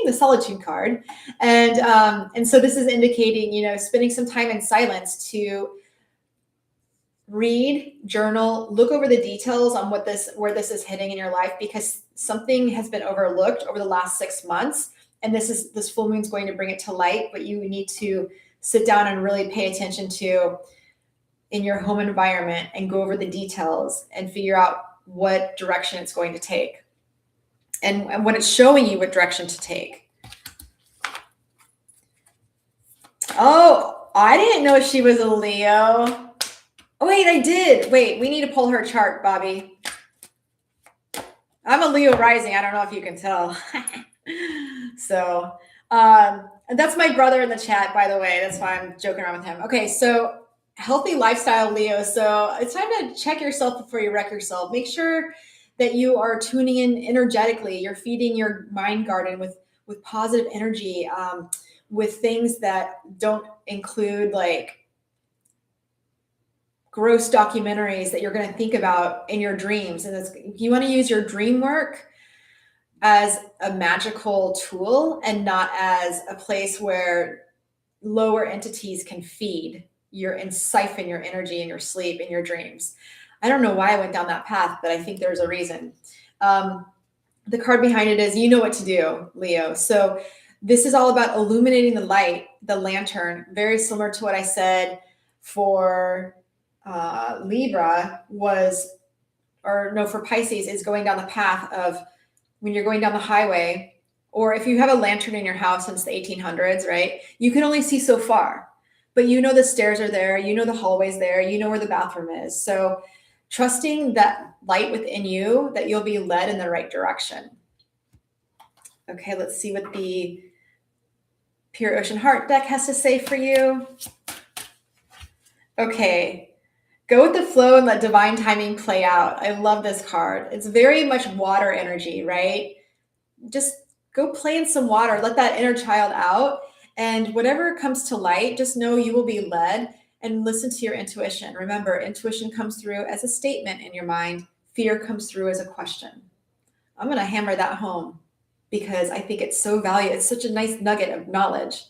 S1: the solitude card. And so this is indicating, spending some time in silence to read, journal, look over the details on where this is hitting in your life, because something has been overlooked over the last 6 months. And this full moon is going to bring it to light, but you need to sit down and really pay attention to in your home environment and go over the details and figure out what direction it's going to take. And when it's showing you what direction to take. Oh, I didn't know she was a Leo. Oh, wait, I did. Wait, we need to pull her chart, Bobby. I'm a Leo rising. I don't know if you can tell. So, and that's my brother in the chat, by the way. That's why I'm joking around with him. Okay, so healthy lifestyle, Leo. So it's time to check yourself before you wreck yourself. Make sure that you are tuning in energetically. You're feeding your mind garden with positive energy, with things that don't include like gross documentaries that you're going to think about in your dreams. And you want to use your dream work as a magical tool and not as a place where lower entities can feed and siphon your energy in your sleep, in your dreams. I don't know why I went down that path, but I think there's a reason. The card behind it is, you know what to do, Leo. So this is all about illuminating the light, the lantern, very similar to what I said for Libra for Pisces, is going down the path of when you're going down the highway, or if you have a lantern in your house since the 1800s, right? You can only see so far, but the stairs are there, the hallway's there, where the bathroom is. So trusting that light within you, that you'll be led in the right direction. Okay, let's see what the Pure Ocean Heart deck has to say for you. Okay, go with the flow and let divine timing play out. I love this card. It's very much water energy, right? Just go play in some water, let that inner child out, and whatever comes to light, just know you will be led and listen to your intuition. Remember, intuition comes through as a statement in your mind. Fear comes through as a question. I'm going to hammer that home because I think it's so valuable. It's such a nice nugget of knowledge.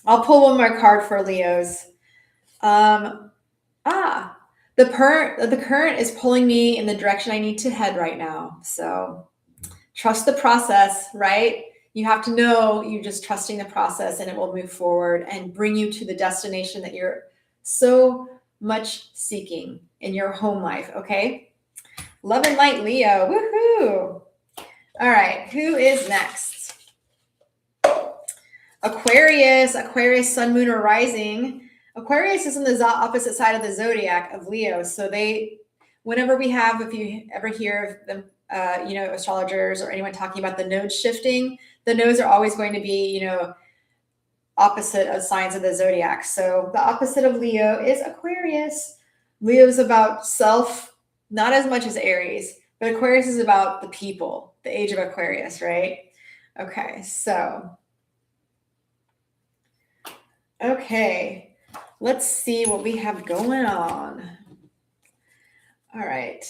S1: I'll pull one more card for Leos. The current is pulling me in the direction I need to head right now. So trust the process, right? You have to know you're just trusting the process and it will move forward and bring you to the destination that you're so much seeking in your home life, okay? Love and light, Leo. Woohoo! All right, who is next? Aquarius, sun, moon, or rising. Aquarius is on the opposite side of the zodiac of Leo. So whenever if you ever hear of them, astrologers or anyone talking about the nodes shifting, the nodes are always going to be, opposite of signs of the zodiac. So the opposite of Leo is Aquarius. Leo is about self, not as much as Aries, but Aquarius is about the people, the age of Aquarius, right? Okay, okay, let's see what we have going on. All right.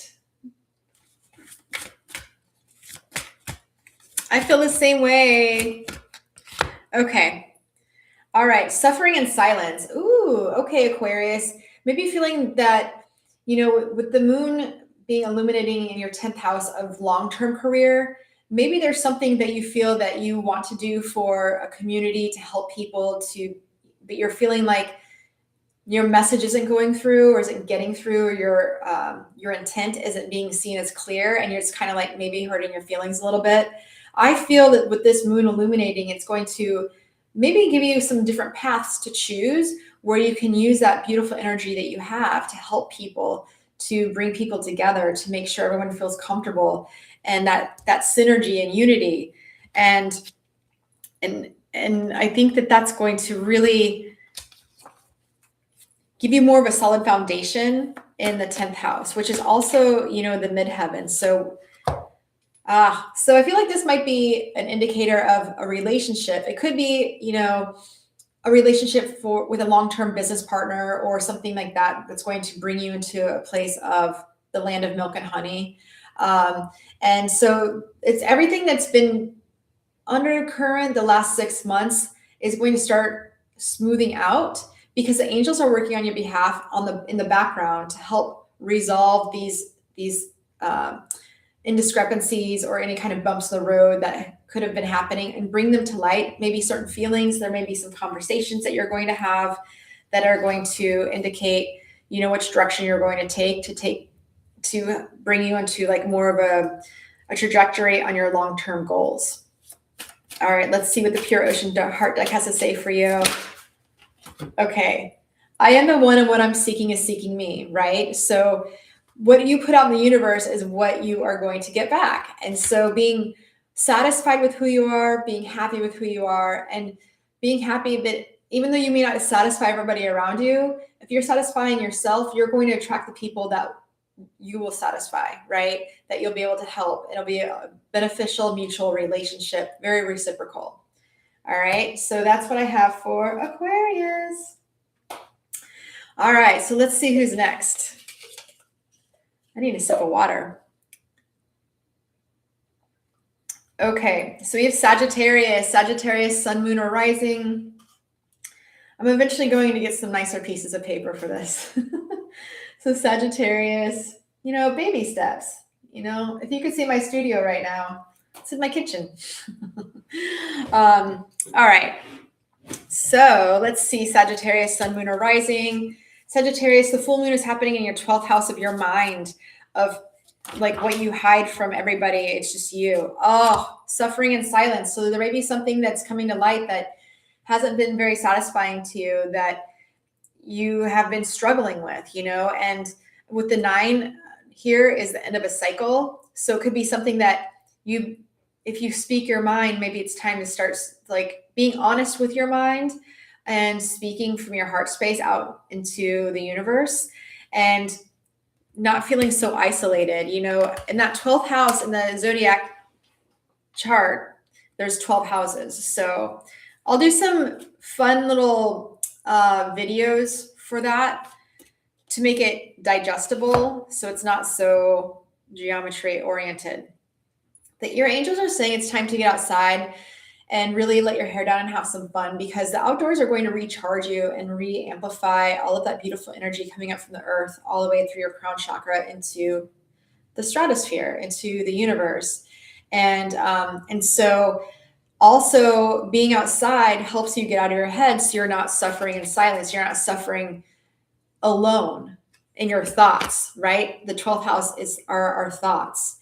S1: I feel the same way. Okay. All right. Suffering and silence. Ooh, okay, Aquarius. Maybe feeling that, with the moon being illuminating in your 10th house of long-term career, maybe there's something that you feel that you want to do for a community to help people but you're feeling like your message isn't going through or isn't getting through, or your intent isn't being seen as clear, and you're just kind of like maybe hurting your feelings a little bit. I feel that with this moon illuminating, it's going to maybe give you some different paths to choose where you can use that beautiful energy that you have to help people, to bring people together, to make sure everyone feels comfortable, and that synergy and unity. And I think that that's going to really give you more of a solid foundation in the 10th house, which is also, the midheaven. So I feel like this might be an indicator of a relationship. It could be, a relationship with a long-term business partner or something like that, that's going to bring you into a place of the land of milk and honey. And so it's everything that's been undercurrent the last 6 months is going to start smoothing out, because the angels are working on your behalf in the background to help resolve these indiscrepancies or any kind of bumps in the road that could have been happening, and bring them to light. Maybe certain feelings, there may be some conversations that you're going to have that are going to indicate, which direction you're going to take to bring you into like more of a trajectory on your long-term goals. All right, let's see what the Pure Ocean Heart deck has to say for you. Okay, I am the one, and what I'm seeking is seeking me, right? So what you put out in the universe is what you are going to get back. And so being satisfied with who you are, being happy with who you are, and being happy that even though you may not satisfy everybody around you, if you're satisfying yourself, you're going to attract the people that you will satisfy, right? That you'll be able to help. It'll be a beneficial, mutual relationship, very reciprocal. All right, so that's what I have for Aquarius. All right, so let's see who's next. I need a sip of water. Okay, so we have Sagittarius, sun, moon, or rising. I'm eventually going to get some nicer pieces of paper for this. So Sagittarius, baby steps. If you could see my studio right now, it's in my kitchen. All right. So let's see, Sagittarius, sun, moon, or rising. Sagittarius, the full moon is happening in your 12th house of your mind, of like what you hide from everybody. It's just you. Oh, suffering and silence. So there may be something that's coming to light that hasn't been very satisfying to you, that you have been struggling with, and with the 9 here is the end of a cycle. So it could be something that if you speak your mind, maybe it's time to start like being honest with your mind and speaking from your heart space out into the universe, and not feeling so isolated. In that 12th house in the zodiac chart, there's 12 houses. So I'll do some fun little videos for that to make it digestible so it's not so geometry oriented. Your angels are saying it's time to get outside and really let your hair down and have some fun, because the outdoors are going to recharge you and re-amplify all of that beautiful energy coming up from the earth all the way through your crown chakra into the stratosphere, into the universe. And so also being outside helps you get out of your head, so you're not suffering in silence. You're not suffering alone in your thoughts, right? The 12th house are our thoughts.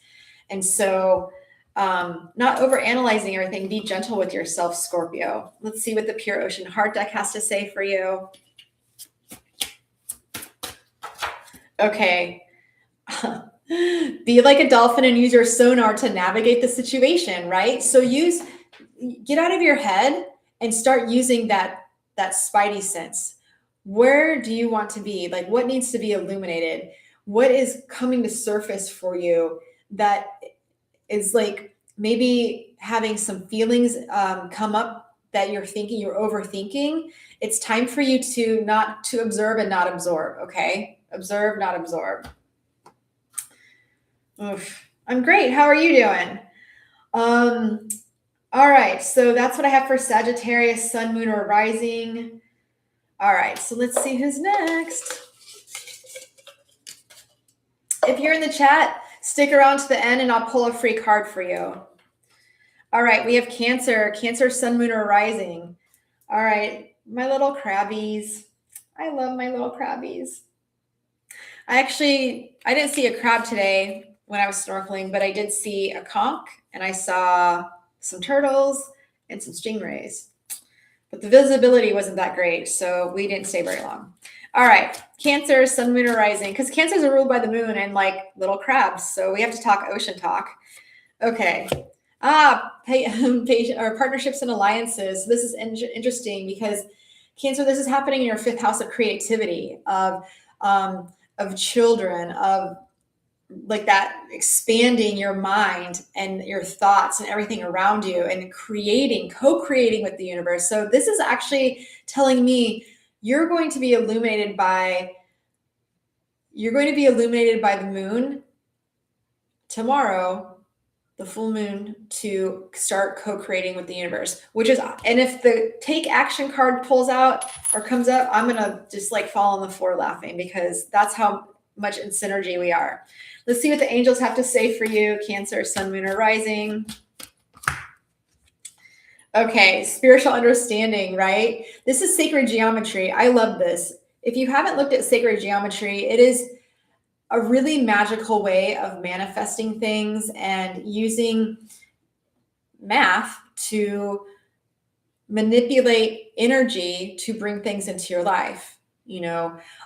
S1: And so not over analyzing everything, be gentle with yourself, Scorpio. Let's see what the Pure Ocean Heart deck has to say for you. Okay. Be like a dolphin and use your sonar to navigate the situation, right? So get out of your head and start using that spidey sense. Where do you want to be? Like, what needs to be illuminated? What is coming to surface for you that is like maybe having some feelings come up that you're overthinking? It's time for you to observe and not absorb, okay? Observe, not absorb. Oof. I'm great. How are you doing? All right. So that's what I have for Sagittarius, Sun, Moon, or Rising. All right. So let's see who's next. If you're in the chat, stick around to the end and I'll pull a free card for you. All right. We have Cancer, Sun, Moon, or Rising. All right. My little crabbies. I love my little crabbies. I didn't see a crab today when I was snorkeling, but I did see a conch and I saw some turtles and some stingrays, but the visibility wasn't that great, so we didn't stay very long. All right, Cancer, Sun, Moon, or Rising, because Cancers are ruled by the moon and like little crabs, so we have to talk ocean talk. Okay. Or partnerships and alliances. This is interesting because Cancer, this is happening in your 5th house of creativity, of children, of like that expanding your mind and your thoughts and everything around you and co-creating with the universe. So this is actually telling me you're going to be illuminated by the moon tomorrow, the full moon, to start co-creating with the universe, and if the take action card pulls out or comes up, I'm going to just like fall on the floor laughing, because that's how much in synergy we are. Let's see what the angels have to say for you, Cancer, Sun, Moon, or Rising. Okay, spiritual understanding, right? This is sacred geometry. I love this. If you haven't looked at sacred geometry, it is a really magical way of manifesting things and using math to manipulate energy to bring things into your life.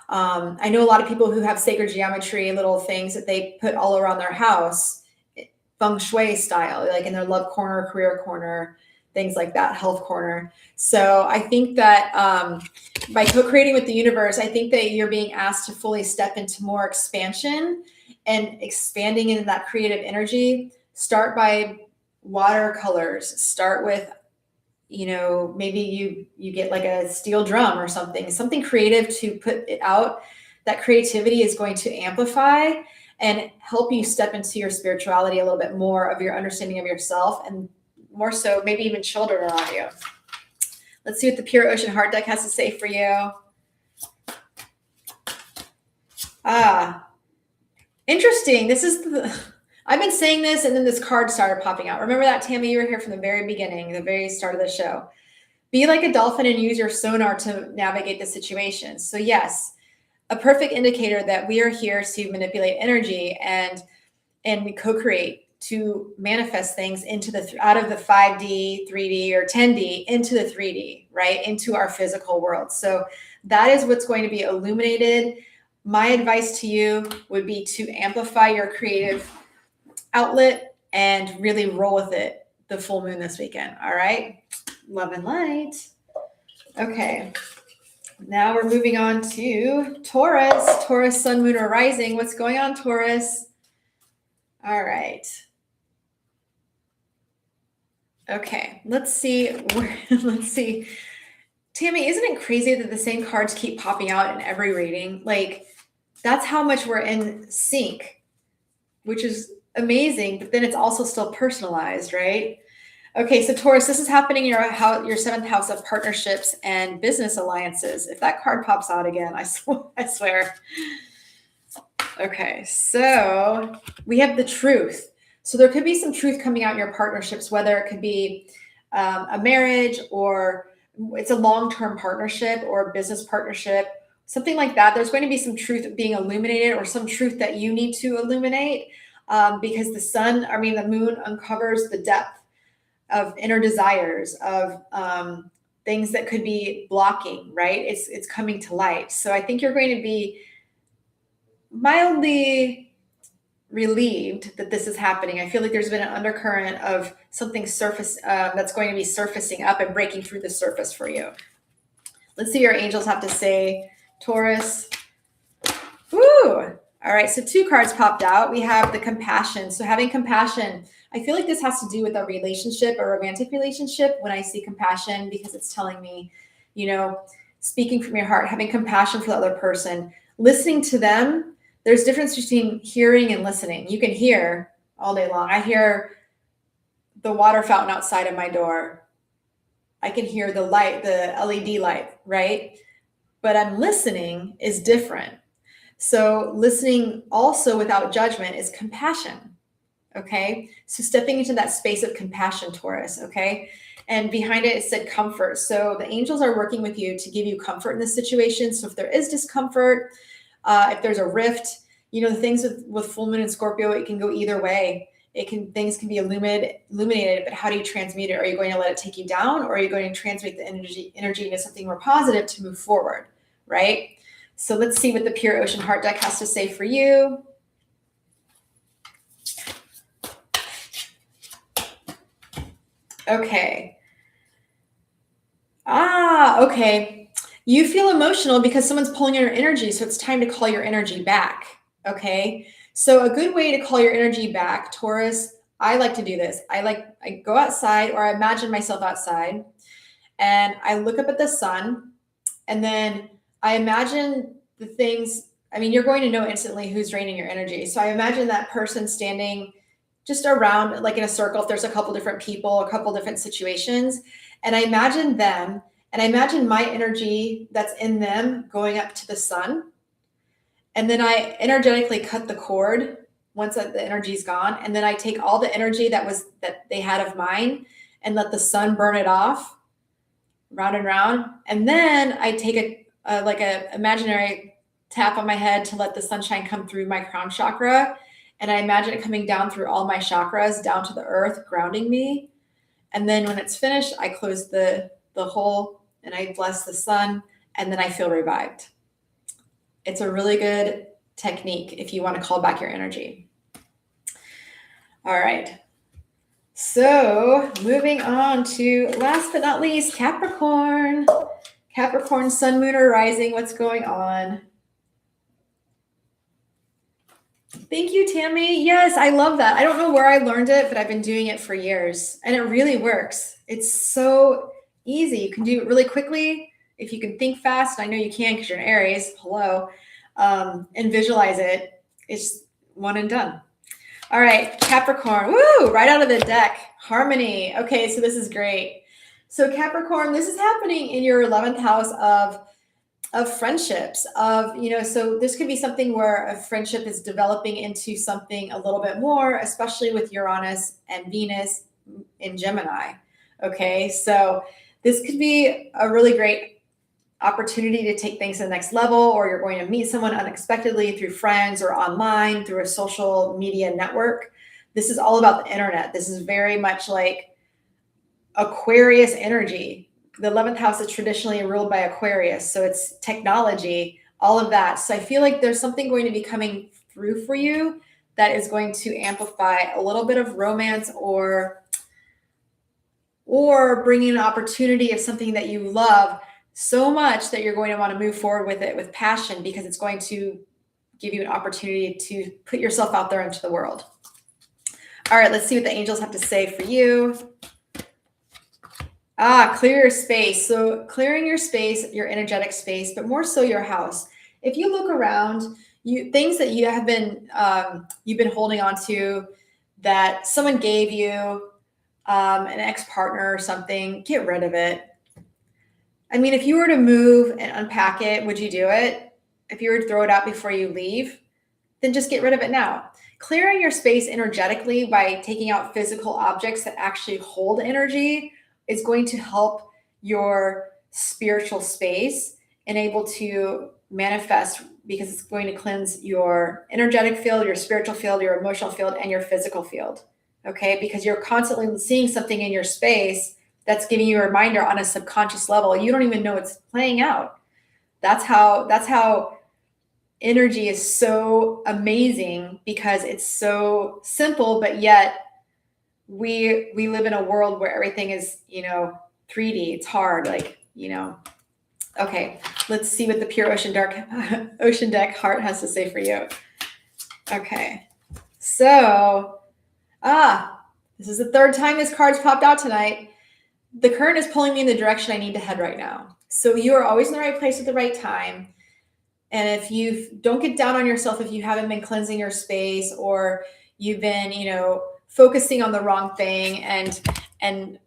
S1: I know a lot of people who have sacred geometry, little things that they put all around their house, feng shui style, like in their love corner, career corner, things like that, health corner. So I think that by co-creating with the universe, I think that you're being asked to fully step into more expansion and expanding into that creative energy. Start by watercolors. Start with, maybe you get like a steel drum or something creative to put it out. That creativity is going to amplify and help you step into your spirituality a little bit more, of your understanding of yourself, and more so maybe even children around you. Let's see what the Pure Ocean Heart deck has to say for you. Interesting. I've been saying this, and then this card started popping out. Remember that, Tammy? You were here from the very beginning, the very start of the show. Be like a dolphin and use your sonar to navigate the situation. So yes, a perfect indicator that we are here to manipulate energy and co-create, to manifest things out of the 5D, 3D, or 10D into the 3D, right? Into our physical world. So that is what's going to be illuminated. My advice to you would be to amplify your creative outlet and really roll with it the full moon this weekend. All right. Love and light. Okay. Now we're moving on to Taurus, Sun, Moon, or Rising. What's going on, Taurus? All right. Okay. Let's see. Tammy, isn't it crazy that the same cards keep popping out in every reading? Like, that's how much we're in sync, which is amazing, but then it's also still personalized, right? Okay, so Taurus, this is happening in your seventh house of partnerships and business alliances. If that card pops out again, I swear. Okay, so we have the truth. So there could be some truth coming out in your partnerships, whether it could be a marriage, or it's a long-term partnership or a business partnership, something like that. There's going to be some truth being illuminated, or some truth that you need to illuminate, because the moon uncovers the depth of inner desires, of things that could be blocking, right? It's coming to light. So I think you're going to be mildly relieved that this is happening. I feel like there's been an undercurrent of something that's going to be surfacing up and breaking through the surface for you. Let's see what your angels have to say, Taurus. Woo! All right, so 2 cards popped out. We have the compassion. So having compassion, I feel like this has to do with a relationship, a romantic relationship, when I see compassion, because it's telling me, speaking from your heart, having compassion for the other person, listening to them. There's a difference between hearing and listening. You can hear all day long. I hear the water fountain outside of my door. I can hear the light, the LED light, right? But I'm listening is different. So listening also without judgment is compassion. Okay. So stepping into that space of compassion, Taurus. Okay. And behind it said comfort. So the angels are working with you to give you comfort in this situation. So if there is discomfort, if there's a rift, the things with full moon and Scorpio, it can go either way. Things can be illuminated, but how do you transmute it? Are you going to let it take you down, or are you going to transmute the energy into something more positive to move forward? Right? So let's see what the Pure Ocean Heart deck has to say for you. Okay. Okay. You feel emotional because someone's pulling your energy, so it's time to call your energy back. Okay. So a good way to call your energy back, Taurus, I like to do this. I go outside, or I imagine myself outside, and I look up at the sun, and then I imagine the things. You're going to know instantly who's draining your energy. So I imagine that person standing just around, like in a circle, if there's a couple different people, a couple different situations, and I imagine them, and I imagine my energy that's in them going up to the sun. And then I energetically cut the cord once the energy's gone. And then I take all the energy that they had of mine and let the sun burn it off round and round. And then I take a imaginary tap on my head to let the sunshine come through my crown chakra. And I imagine it coming down through all my chakras down to the earth, grounding me. And then when it's finished, I close the hole and I bless the sun, and then I feel revived. It's a really good technique if you want to call back your energy. All right. So moving on to, last but not least, Capricorn. Capricorn, sun, moon, or rising. What's going on? Thank you, Tammy. Yes, I love that. I don't know where I learned it, but I've been doing it for years, and it really works. It's so easy. You can do it really quickly. If you can think fast, I know you can because you're an Aries, hello, and visualize it. It's one and done. All right, Capricorn, woo, right out of the deck, harmony. Okay, so this is great. So Capricorn, this is happening in your 11th house of friendships, so this could be something where a friendship is developing into something a little bit more, especially with Uranus and Venus in Gemini. Okay, so this could be a really great opportunity to take things to the next level, or you're going to meet someone unexpectedly through friends or online through a social media network. This is all about the internet. This is very much like Aquarius energy. The 11th house is traditionally ruled by Aquarius. So it's technology, all of that. So I feel like there's something going to be coming through for you that is going to amplify a little bit of romance, or bringing an opportunity of something that you love so much that you're going to want to move forward with it with passion, because it's going to give you an opportunity to put yourself out there into the world. All right, let's see what the angels have to say for you. Clear your space. So clearing your space, your energetic space, but more so your house. If you look around, you things that you have been you've been holding on to that someone gave you, an ex-partner or something, get rid of it. I mean, if you were to move and unpack it, would you do it? If you were to throw it out before you leave, then just get rid of it now. Clearing your space energetically by taking out physical objects that actually hold energy is going to help your spiritual space and able to manifest, because it's going to cleanse your energetic field, your spiritual field, your emotional field, and your physical field. Okay, because you're constantly seeing something in your space that's giving you a reminder on a subconscious level. You don't even know it's playing out. That's how energy is so amazing, because it's so simple, but yet we live in a world where everything is, 3D. It's hard, okay, let's see what the pure ocean deck heart has to say for you. Okay, so this is the third time this card's popped out tonight. The current is pulling me in the direction I need to head right now. So you are always in the right place at the right time. And if you don't get down on yourself, if you haven't been cleansing your space, or you've been, focusing on the wrong thing, and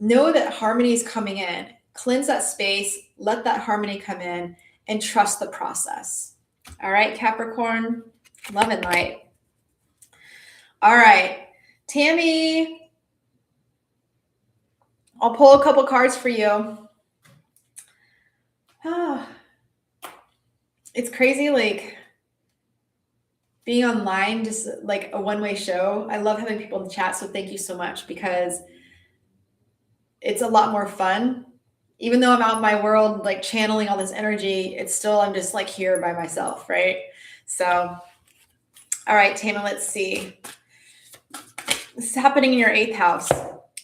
S1: know that harmony is coming in. Cleanse that space, let that harmony come in, and trust the process. All right, Capricorn, love and light. All right, Tammy, I'll pull a couple cards for you. It's crazy, like being online, just like a one-way show. I love having people in the chat, so thank you so much, because it's a lot more fun. Even though I'm out in my world, like channeling all this energy, it's still, I'm just like here by myself, right? So, all right, Tammy, let's see. This is happening in your 8th house.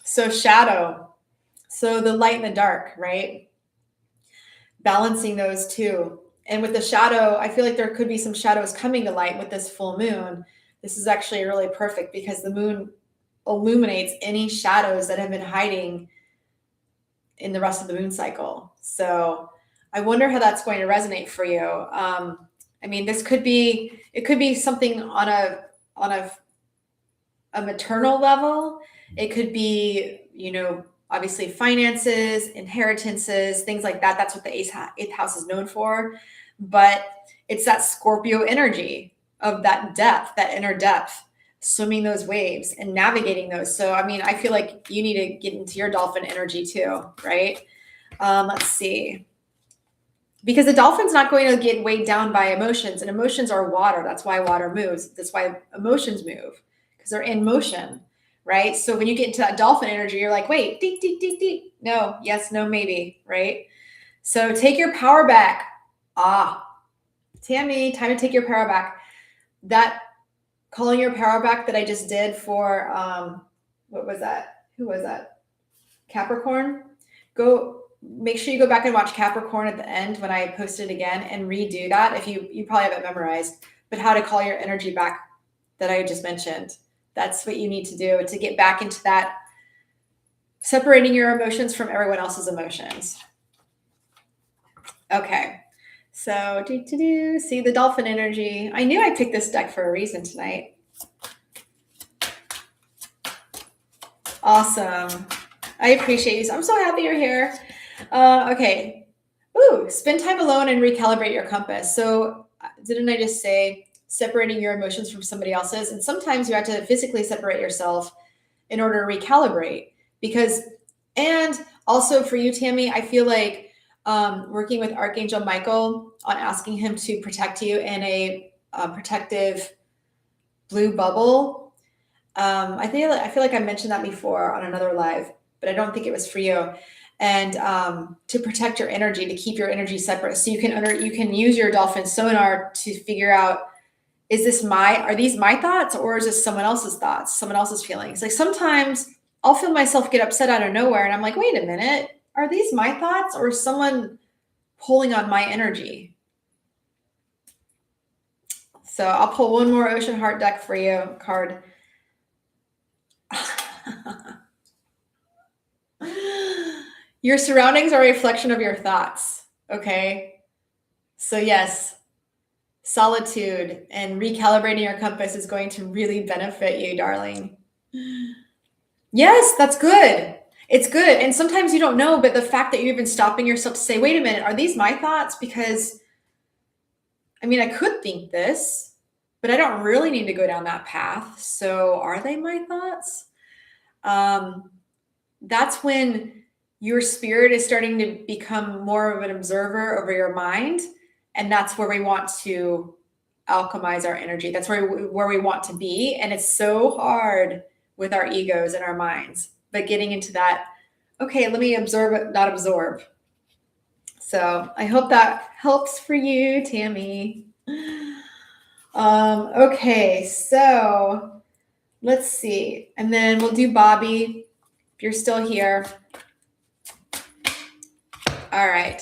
S1: So shadow. So the light and the dark, right? Balancing those two. And with the shadow, I feel like there could be some shadows coming to light with this full moon. This is actually really perfect, because the moon illuminates any shadows that have been hiding in the rest of the moon cycle. So I wonder how that's going to resonate for you. I mean, it could be something on a maternal level. It could be, obviously finances, inheritances, things like that. That's what the 8th house is known for. But it's that Scorpio energy of that depth, that inner depth, swimming those waves and navigating those. So, I mean, I feel like you need to get into your dolphin energy too, right? Let's see. Because the dolphin's not going to get weighed down by emotions, and emotions are water. That's why water moves. That's why emotions move, because they're in motion, right? So when you get into that dolphin energy, you're like, wait, deep, deep, deep, deep. No, yes, no, maybe, right? So take your power back. Tammy, time to take your power back. That calling your power back that I just did for, what was that? Who was that? Capricorn. Make sure you go back and watch Capricorn at the end when I post it again, and redo that if you probably have it memorized, but how to call your energy back that I just mentioned. That's what you need to do to get back into that, separating your emotions from everyone else's emotions. Okay. So see the dolphin energy. I knew I picked this deck for a reason tonight. Awesome. I appreciate you. I'm so happy you're here. Okay. Ooh, spend time alone and recalibrate your compass. So didn't I just say separating your emotions from somebody else's? And sometimes you have to physically separate yourself in order to recalibrate. And also for you, Tammy, I feel like working with Archangel Michael on asking him to protect you in a protective blue bubble. I feel like I mentioned that before on another live, but I don't think it was for you. And to protect your energy, to keep your energy separate, so you can use your dolphin sonar to figure out, are these my thoughts, or is this someone else's thoughts, someone else's feelings? Like sometimes I'll feel myself get upset out of nowhere, and I'm like, wait a minute, are these my thoughts, or is someone pulling on my energy? So I'll pull one more Ocean Heart deck for you card. Your surroundings are a reflection of your thoughts. Okay. So yes, solitude and recalibrating your compass is going to really benefit you, darling. Yes, that's good. It's good. And sometimes you don't know, but the fact that you're even stopping yourself to say, wait a minute, are these my thoughts? Because I mean, I could think this, but I don't really need to go down that path. So are they my thoughts? That's when your spirit is starting to become more of an observer over your mind. And that's where we want to alchemize our energy. That's where we want to be. And it's so hard with our egos and our minds, but getting into that, okay, let me observe it, not absorb. So I hope that helps for you, Tammy. Okay, so let's see. And then we'll do Bobby, if you're still here. All right.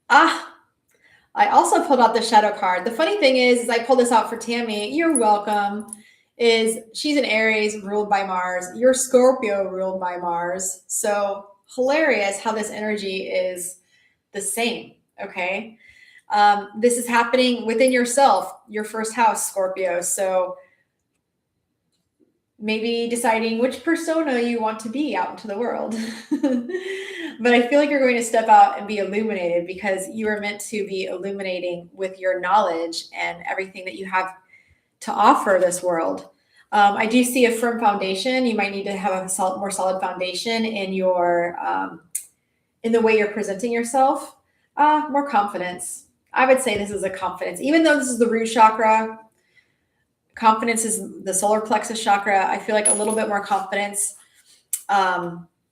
S1: I also pulled out the shadow card. The funny thing is I pulled this out for Tammy. You're welcome. She's an Aries ruled by Mars. You're Scorpio ruled by Mars. So hilarious how this energy is the same. Okay. This is happening within yourself, your first house, Scorpio. So maybe deciding which persona you want to be out into the world. But I feel like you're going to step out and be illuminated because you are meant to be illuminating with your knowledge and everything that you have to offer this world. I do see a firm foundation. You might need to have a more solid foundation in your in the way you're presenting yourself. More confidence. I would say this is a confidence, even though this is the root chakra. Confidence is the solar plexus chakra. I feel like a little bit more confidence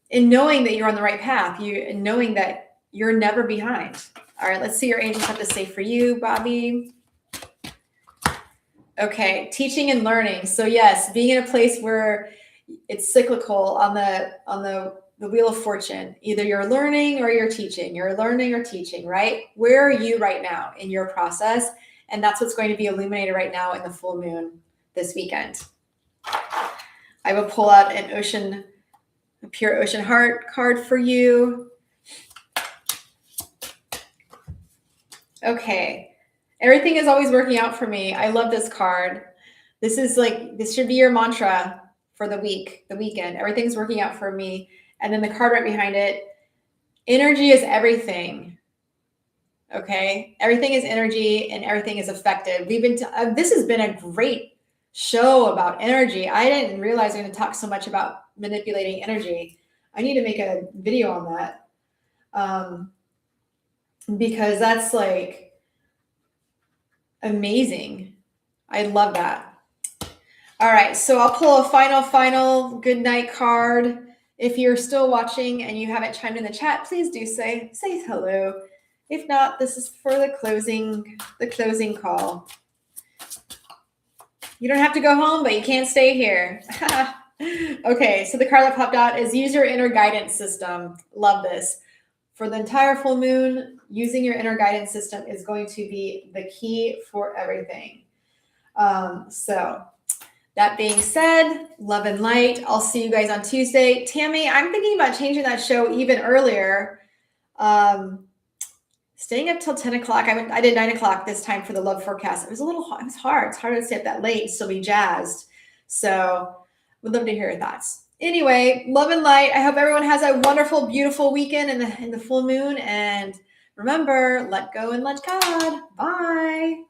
S1: in knowing that you're on the right path. In knowing that you're never behind. All right, let's see your angels have to say for you, Bobby. Okay, teaching and learning. So yes, being in a place where it's cyclical on the wheel of fortune. Either you're learning or you're teaching. You're learning or teaching, right? Where are you right now in your process? And that's what's going to be illuminated right now in the full moon this weekend. I will pull out a pure ocean heart card for you. Okay. Everything is always working out for me. I love this card. This should be your mantra for the weekend. Everything's working out for me. And then the card right behind it, energy is everything. Okay. Everything is energy and everything is effective. This has been a great show about energy. I didn't realize I'm going to talk so much about manipulating energy. I need to make a video on that. Because that's like amazing. I love that. All right. So I'll pull a final good night card. If you're still watching and you haven't chimed in the chat, please do say hello. If not, this is for the closing call. You don't have to go home, but you can't stay here. Okay, so the card that popped out is use your inner guidance system. Love this. For the entire full moon, using your inner guidance system is going to be the key for everything. So that being said, love and light. I'll see you guys on Tuesday. Tammy, I'm thinking about changing that show even earlier. Staying up till 10 o'clock. I did 9 o'clock this time for the love forecast. It was hard. It's hard to stay up that late and still be jazzed. So would love to hear your thoughts. Anyway, love and light. I hope everyone has a wonderful, beautiful weekend in the full moon. And remember, let go and let God. Bye.